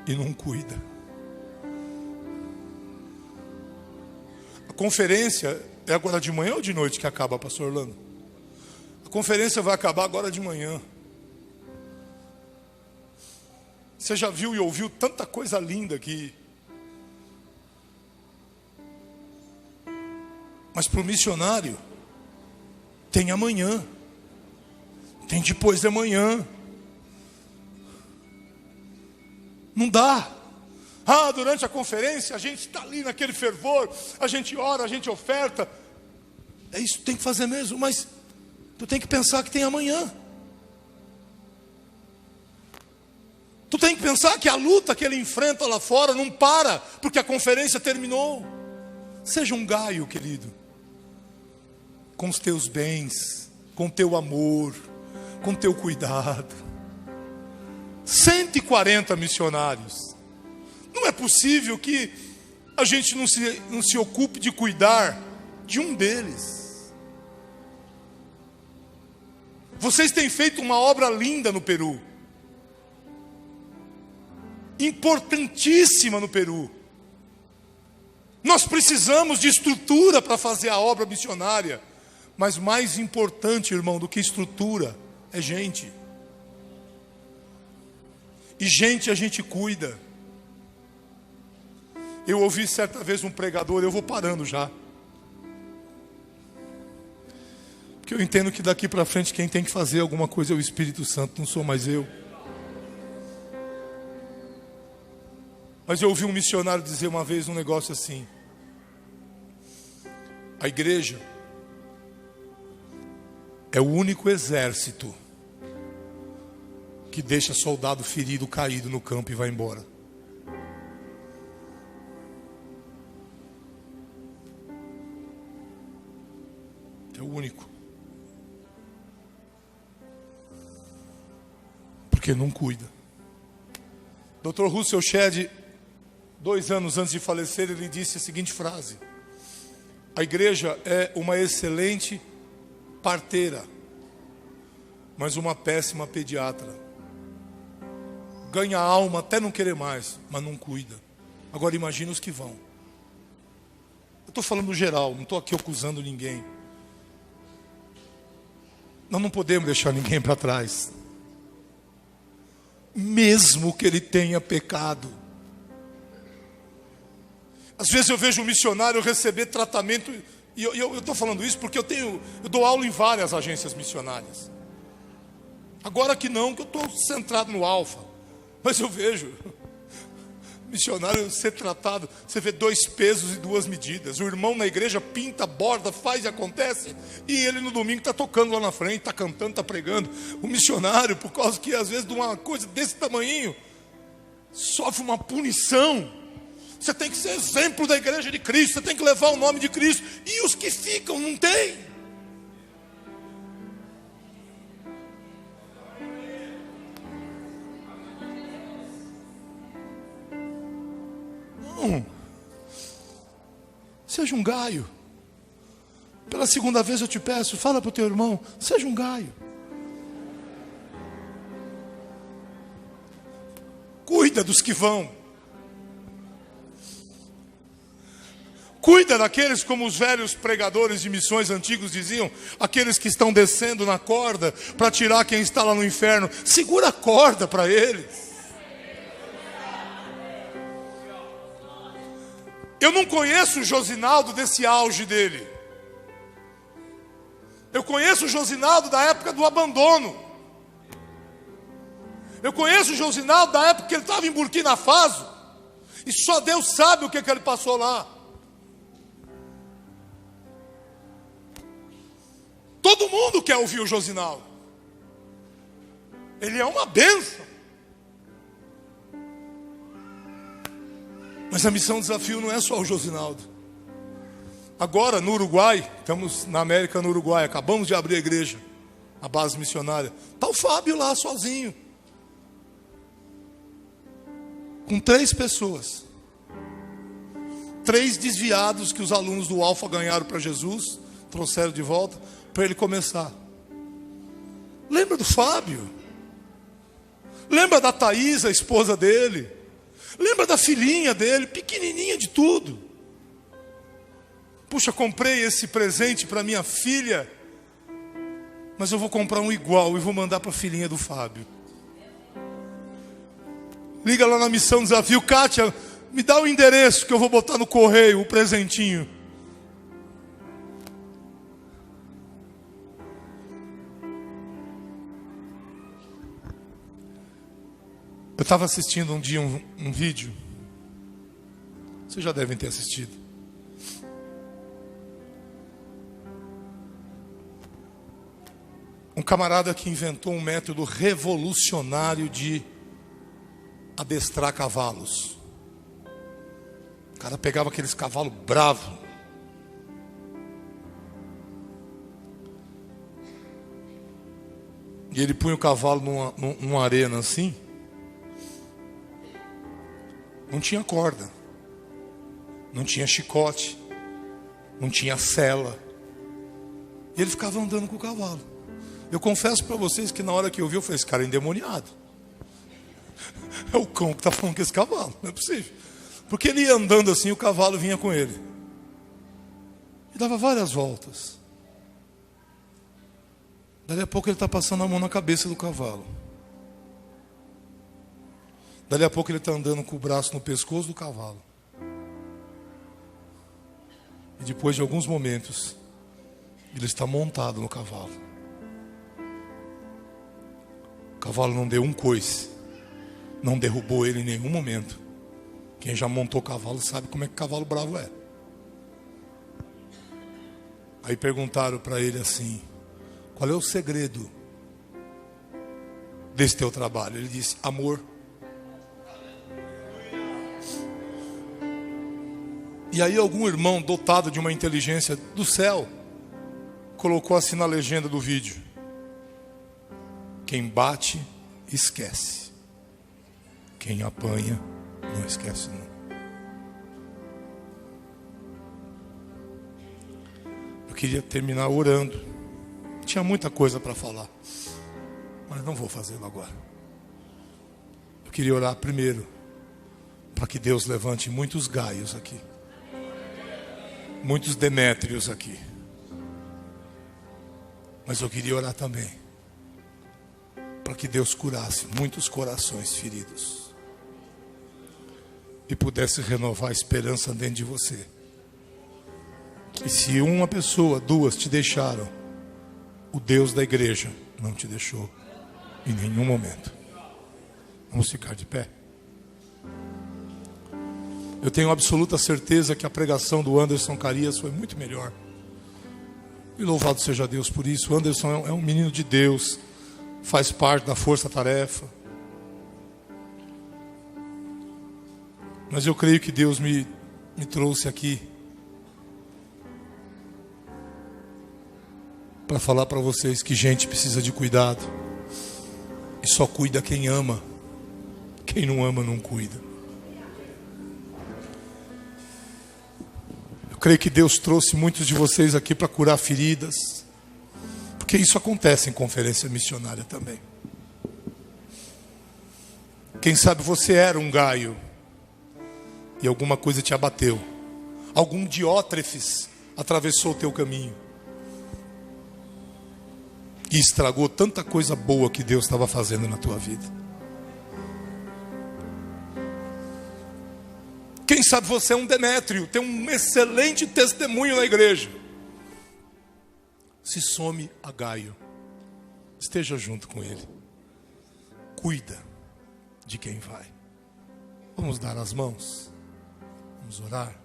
e não cuida. A conferência é agora de manhã ou de noite que acaba, pastor Orlando? A conferência vai acabar agora de manhã. Você já viu e ouviu tanta coisa linda aqui. Mas para o missionário, tem amanhã, tem depois de amanhã. Não dá. Durante a conferência, a gente está ali naquele fervor, a gente ora, a gente oferta. É isso que tem que fazer mesmo, mas tu tem que pensar que tem amanhã. Tu tem que pensar que a luta que ele enfrenta lá fora não para, porque a conferência terminou. Seja um Gaio, querido, com os teus bens, com o teu amor, com o teu cuidado. 140 missionários. Não é possível que a gente não se ocupe de cuidar de um deles. Vocês têm feito uma obra linda no Peru. Importantíssima no Peru. Nós precisamos de estrutura para fazer a obra missionária. Mas mais importante, irmão, do que estrutura, é gente. E gente a gente cuida. Eu ouvi certa vez um pregador, eu vou parando já. Porque eu entendo que daqui para frente quem tem que fazer alguma coisa é o Espírito Santo, não sou mais eu. Mas eu ouvi um missionário dizer uma vez um negócio assim: a igreja é o único exército que deixa soldado ferido, caído no campo e vai embora. É o único. Porque não cuida. Dr. Russell Shedd, 2 anos antes de falecer, ele disse a seguinte frase: a igreja é uma excelente parteira, mas uma péssima pediatra. Ganha alma até não querer mais, mas não cuida. Agora imagina os que vão. Eu estou falando no geral, não estou aqui acusando ninguém. Nós não podemos deixar ninguém para trás. Mesmo que ele tenha pecado. Às vezes eu vejo um missionário receber tratamento, e eu estou falando isso porque eu dou aula em várias agências missionárias. Agora que não, que eu estou centrado no Alfa. Mas eu vejo missionário ser tratado, você vê 2 pesos e 2 medidas. O irmão na igreja pinta, borda, faz e acontece, e ele no domingo está tocando lá na frente, está cantando, está pregando. O missionário, por causa que às vezes de uma coisa desse tamanhinho, sofre uma punição. Você tem que ser exemplo da igreja de Cristo, você tem que levar o nome de Cristo, e os que ficam não tem. Não. Seja um gaio. Pela segunda vez eu te peço, fala para o teu irmão, seja um gaio. Cuida dos que vão. Cuida daqueles, como os velhos pregadores de missões antigos diziam, aqueles que estão descendo na corda para tirar quem está lá no inferno. Segura a corda para eles. Eu não conheço o Josinaldo desse auge dele. Eu conheço o Josinaldo da época do abandono. Eu conheço o Josinaldo da época que ele estava em Burkina Faso. E só Deus sabe o que ele passou lá. Todo mundo quer ouvir o Josinaldo. Ele é uma bênção. Mas a missão desafio não é só o Josinaldo. Agora no Uruguai, estamos na América, no Uruguai, acabamos de abrir a igreja, a base missionária. Está o Fábio lá sozinho, com 3 pessoas, 3 desviados que os alunos do Alfa ganharam para Jesus, trouxeram de volta, para ele começar. Lembra do Fábio? Lembra da Thaís, a esposa dele? Lembra da filhinha dele, pequenininha de tudo? Puxa, comprei esse presente para minha filha, mas eu vou comprar um igual e vou mandar para a filhinha do Fábio. Liga lá na Missão Desafio, Kátia, me dá o endereço que eu vou botar no correio, o presentinho. Eu estava assistindo um dia um vídeo. Vocês já devem ter assistido. Um camarada que inventou um método revolucionário de adestrar cavalos. O cara pegava aqueles cavalos bravos. E ele punha o cavalo numa arena assim. Não tinha corda, não tinha chicote, não tinha sela. E ele ficava andando com o cavalo. Eu confesso para vocês que na hora que eu vi, eu falei, esse cara é endemoniado. É o cão que está falando com esse cavalo, não é possível. Porque ele ia andando assim, o cavalo vinha com ele. E dava várias voltas. Dali a pouco ele está passando a mão na cabeça do cavalo. Dali a pouco ele está andando com o braço no pescoço do cavalo. E depois de alguns momentos, ele está montado no cavalo. O cavalo não deu um coice, não derrubou ele em nenhum momento. Quem já montou cavalo sabe como é que cavalo bravo é. Aí perguntaram para ele assim, qual é o segredo desse teu trabalho? Ele disse, amor. E aí algum irmão dotado de uma inteligência do céu colocou assim na legenda do vídeo: quem bate, esquece. Quem apanha, não esquece não. Eu queria terminar orando. Tinha muita coisa para falar. Mas não vou fazê-lo agora. Eu queria orar primeiro para que Deus levante muitos Gaios aqui, muitos Demétrios aqui. Mas eu queria orar também para que Deus curasse muitos corações feridos e pudesse renovar a esperança dentro de você. E se uma pessoa, duas te deixaram, o Deus da igreja não te deixou em nenhum momento. Vamos ficar de pé. Eu tenho absoluta certeza que a pregação do Anderson Carias foi muito melhor. E louvado seja Deus por isso. O Anderson é um menino de Deus, faz parte da força-tarefa. Mas eu creio que Deus me trouxe aqui para falar para vocês que gente precisa de cuidado. E só cuida quem ama. Quem não ama não cuida. Eu creio que Deus trouxe muitos de vocês aqui para curar feridas. Porque isso acontece em conferência missionária também. Quem sabe você era um Gaio e alguma coisa te abateu. Algum Diótrefes atravessou o teu caminho e estragou tanta coisa boa que Deus estava fazendo na tua vida. Quem sabe você é um Demétrio, tem um excelente testemunho na igreja. Se some a Gaio, esteja junto com ele. Cuida de quem vai. Vamos dar as mãos. Vamos orar.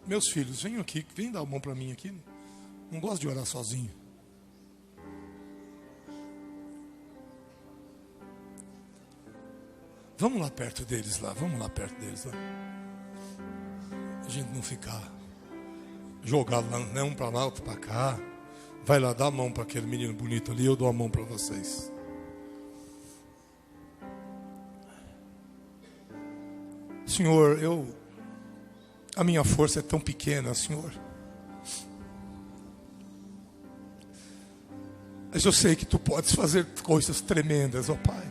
Meus filhos, venham aqui, vem dar a mão para mim aqui. Não gosto de orar sozinho. Vamos lá perto deles lá, vamos lá perto deles lá. A gente não ficar jogado lá, né, um para lá, outro para cá. Vai lá, dá a mão para aquele menino bonito ali, eu dou a mão para vocês. Senhor, a minha força é tão pequena, Senhor. Mas eu sei que Tu podes fazer coisas tremendas, ó Pai.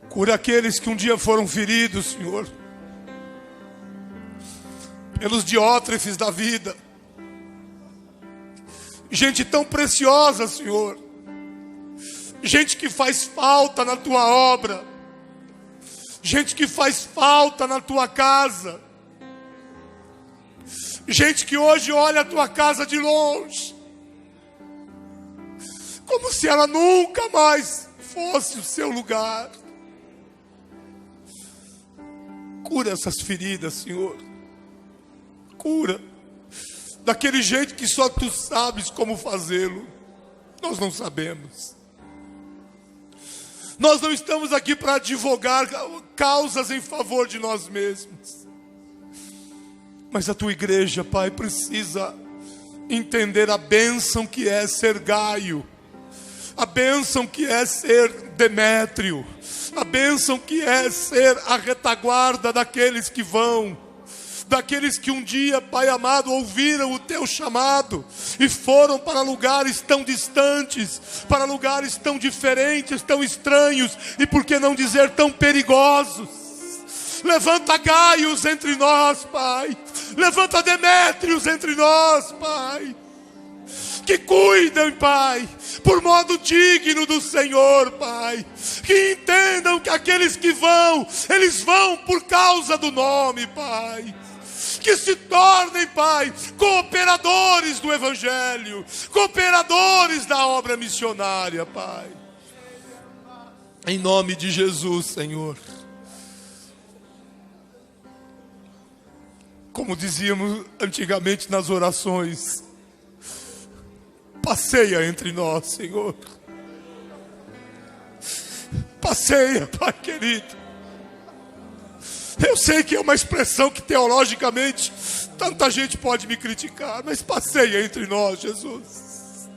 Cura aqueles que um dia foram feridos, Senhor, pelos Diótrefes da vida. Gente tão preciosa, Senhor. Gente que faz falta na Tua obra. Gente que faz falta na Tua casa. Gente que hoje olha a Tua casa de longe, como se ela nunca mais fosse o seu lugar. Cura essas feridas, Senhor. Cura. Daquele jeito que só Tu sabes como fazê-lo. Nós não sabemos. Nós não estamos aqui para advogar causas em favor de nós mesmos. Mas a Tua igreja, Pai, precisa entender a bênção que é ser Gaio. A bênção que é ser Demétrio. A bênção que é ser a retaguarda daqueles que vão. Daqueles que um dia, Pai amado, ouviram o Teu chamado e foram para lugares tão distantes, para lugares tão diferentes, tão estranhos e, por que não dizer, tão perigosos. Levanta Gaios entre nós, Pai. Levanta Demétrios entre nós, Pai. Que cuidem, Pai, por modo digno do Senhor, Pai. Que entendam que aqueles que vão, eles vão por causa do nome, Pai. Que se tornem, Pai, cooperadores do Evangelho, cooperadores da obra missionária, Pai. Em nome de Jesus, Senhor. Como dizíamos antigamente nas orações, passeia entre nós, Senhor. Passeia, Pai querido. Eu sei que é uma expressão que teologicamente tanta gente pode me criticar, mas passeia entre nós, Jesus.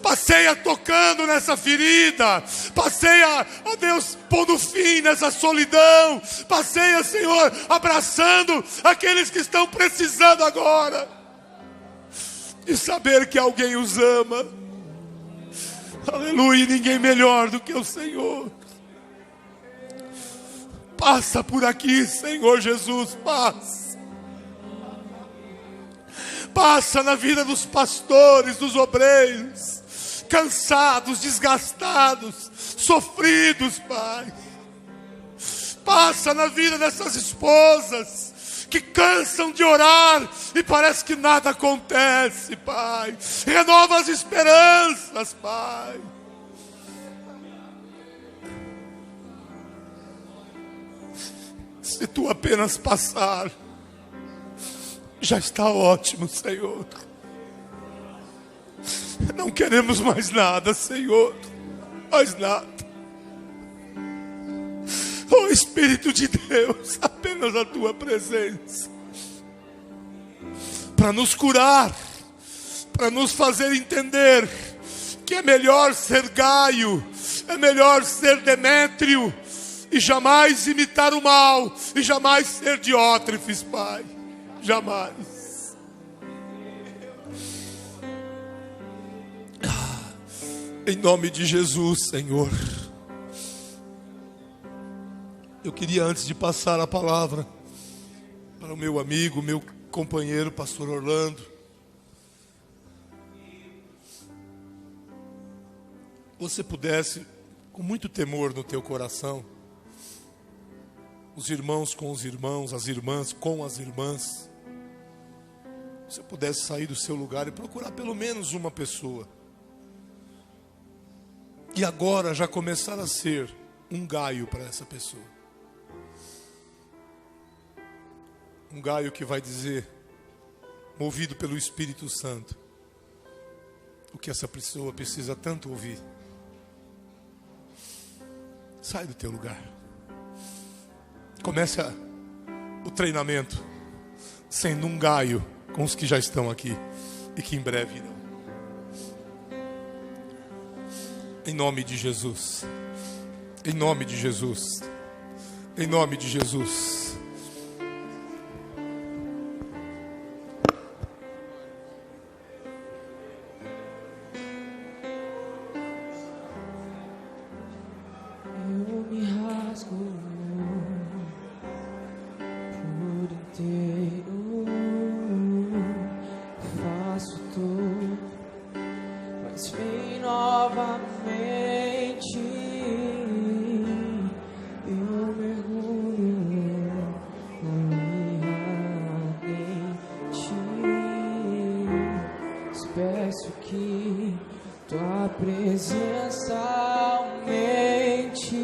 Passeia tocando nessa ferida. Passeia, ó Deus, pondo fim nessa solidão. Passeia, Senhor, abraçando aqueles que estão precisando agora. de saber que alguém os ama. Aleluia, e ninguém melhor do que o Senhor. Passa por aqui, Senhor Jesus, passa. Passa na vida dos pastores, dos obreiros, cansados, desgastados, sofridos, Pai. Passa na vida dessas esposas que cansam de orar e parece que nada acontece, Pai. Renova as esperanças, Pai. Se tu apenas passar, já está ótimo, Senhor. Não queremos mais nada, Senhor. Mais nada. Oh Espírito de Deus, apenas a tua presença. Para nos curar, para nos fazer entender que é melhor ser Gaio, é melhor ser Demétrio, e jamais imitar o mal, e jamais ser Diótrefes, Pai. Jamais. Em nome de Jesus, Senhor. Eu queria, antes de passar a palavra para o meu amigo, meu companheiro, pastor Orlando, você pudesse, com muito temor no teu coração, os irmãos com os irmãos, as irmãs com as irmãs, você pudesse sair do seu lugar e procurar pelo menos uma pessoa, e agora já começar a ser um Gaio para essa pessoa. Um Gaio que vai dizer, movido pelo Espírito Santo, o que essa pessoa precisa tanto ouvir. Sai do teu lugar. Comece o treinamento sendo um Gaio com os que já estão aqui e que em breve irão. Em nome de Jesus. Em nome de Jesus. Em nome de Jesus. Eu me rasgo por inteiro, faço tudo, mas vem novamente. Eu mergulho em ti. Peço que tua presença aumente.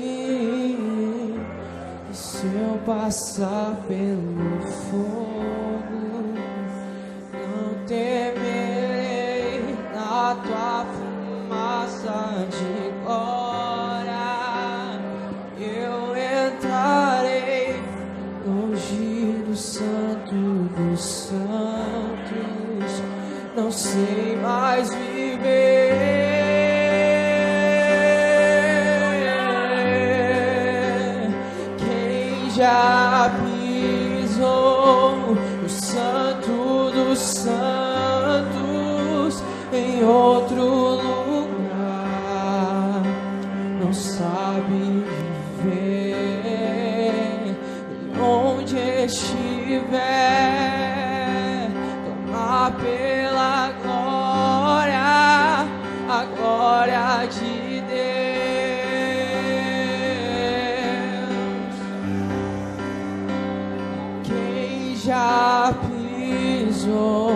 E se eu passar pelo fogo, não temerei, na tua fumaça de glória eu entrarei longe do santo dos santos. Não sei mais viver. Quem já pisou no santo dos santos em outro lugar não sabe viver. E onde estiver, toma pela glória, a glória de Deus. Quem já pisou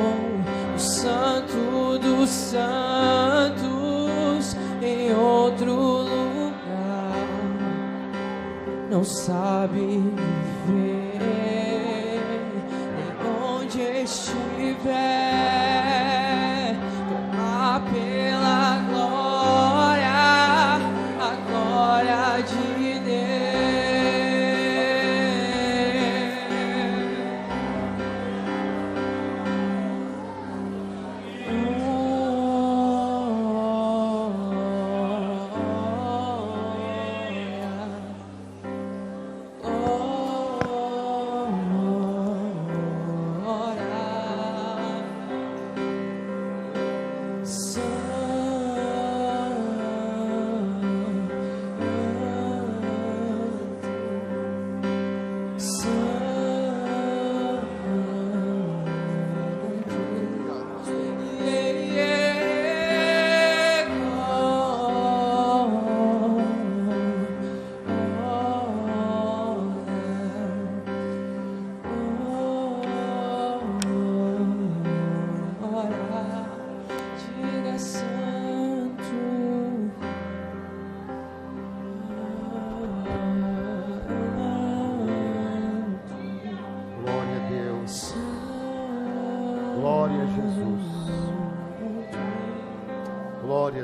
no santo dos santos em outro lugar não sabe viver. E onde estiver, toma pela glória, a glória de Deus.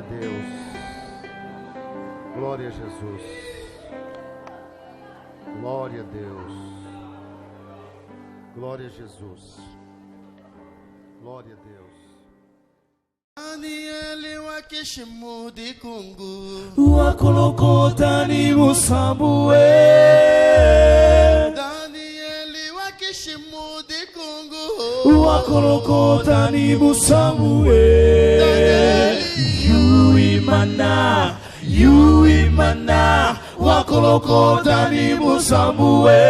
Glória a Deus. Glória a Jesus. Glória a Deus. Glória a Jesus. Glória a Deus. Daniel wakishimu di kungu wakolokota ni musambuwe Daniel wakishimu di kungu wakolokota ni musambuwe Yuimana wakolokota ni musambuwe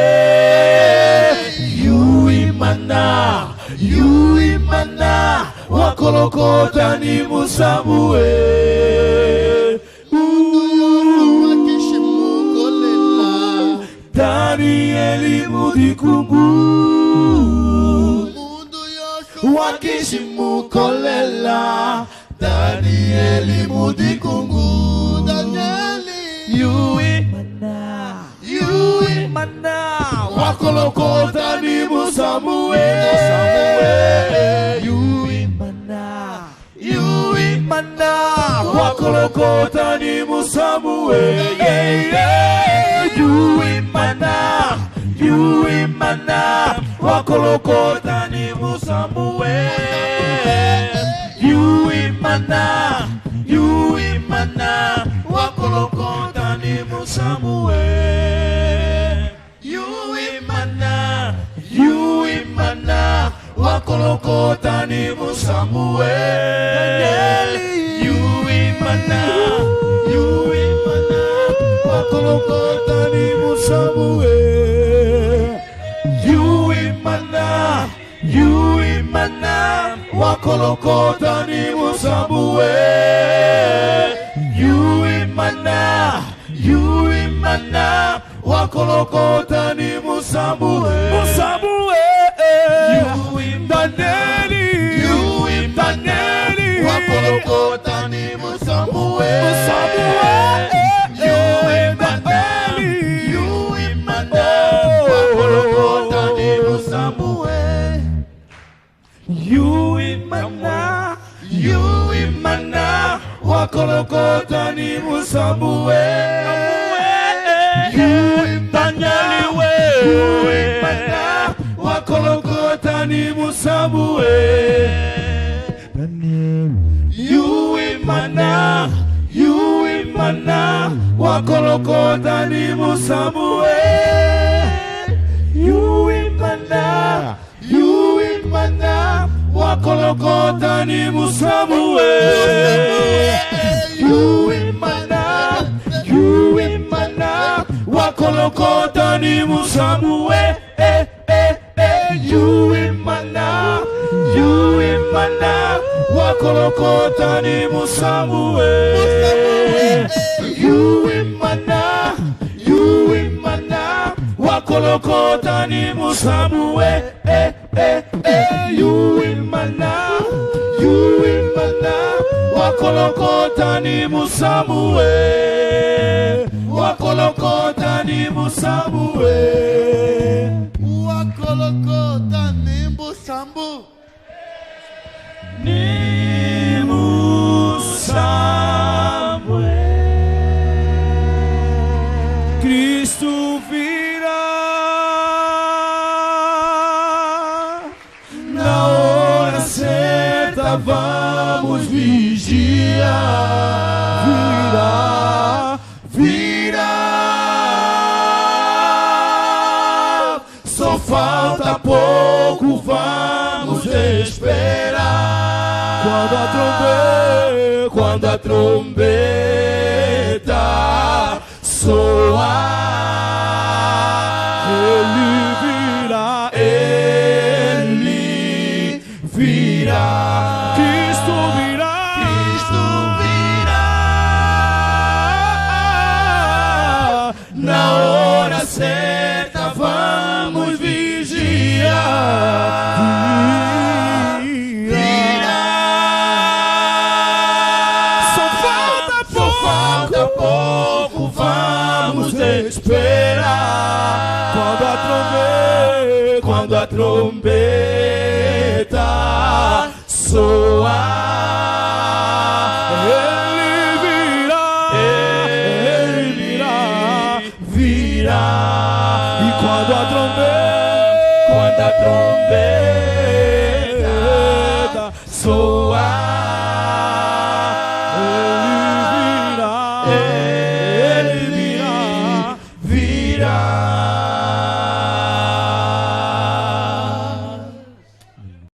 Yuimana wakolokota ni musambuwe Danieli mudikungu wakishimu kolela Danieli mudikungu Yuimana wakolokota ni musambuwe Yuimana wakolokota ni musambuwe Yuimana wakolokota ni musambuwe Yuimana wakolokota ni musambuwe Yuimana wakolokota ni musambuwe Yuimana wakolokota ni musambuwe Yuimana wakolokota ni musambuwe Yuimana wakolokota ni musambuwe Danieli wakolokota ni musambuwe Yuimana wakolokota ni musambuwe Yuimana wakolokota ni musambuwe Yuimana wakolokota ni musambuwe Yuimana wakolokota ni musambuwe Yuimana wakolokota ni musambuwe Yuimana wakolokota ni musambuwe Yuimana wakolokota ni musambuwe Yuimana wakolokota ni musambuwe wakolokota ni musambuwe wakolokota ni musambu ni musambuwe Cristo virá na hora certa vamos vigiar virá só falta pouco vamos esperar quando a trombeta soar ele virá Cristo virá na hora certa vamos vigiar virá só falta pouco vamos esperar quando a trombeta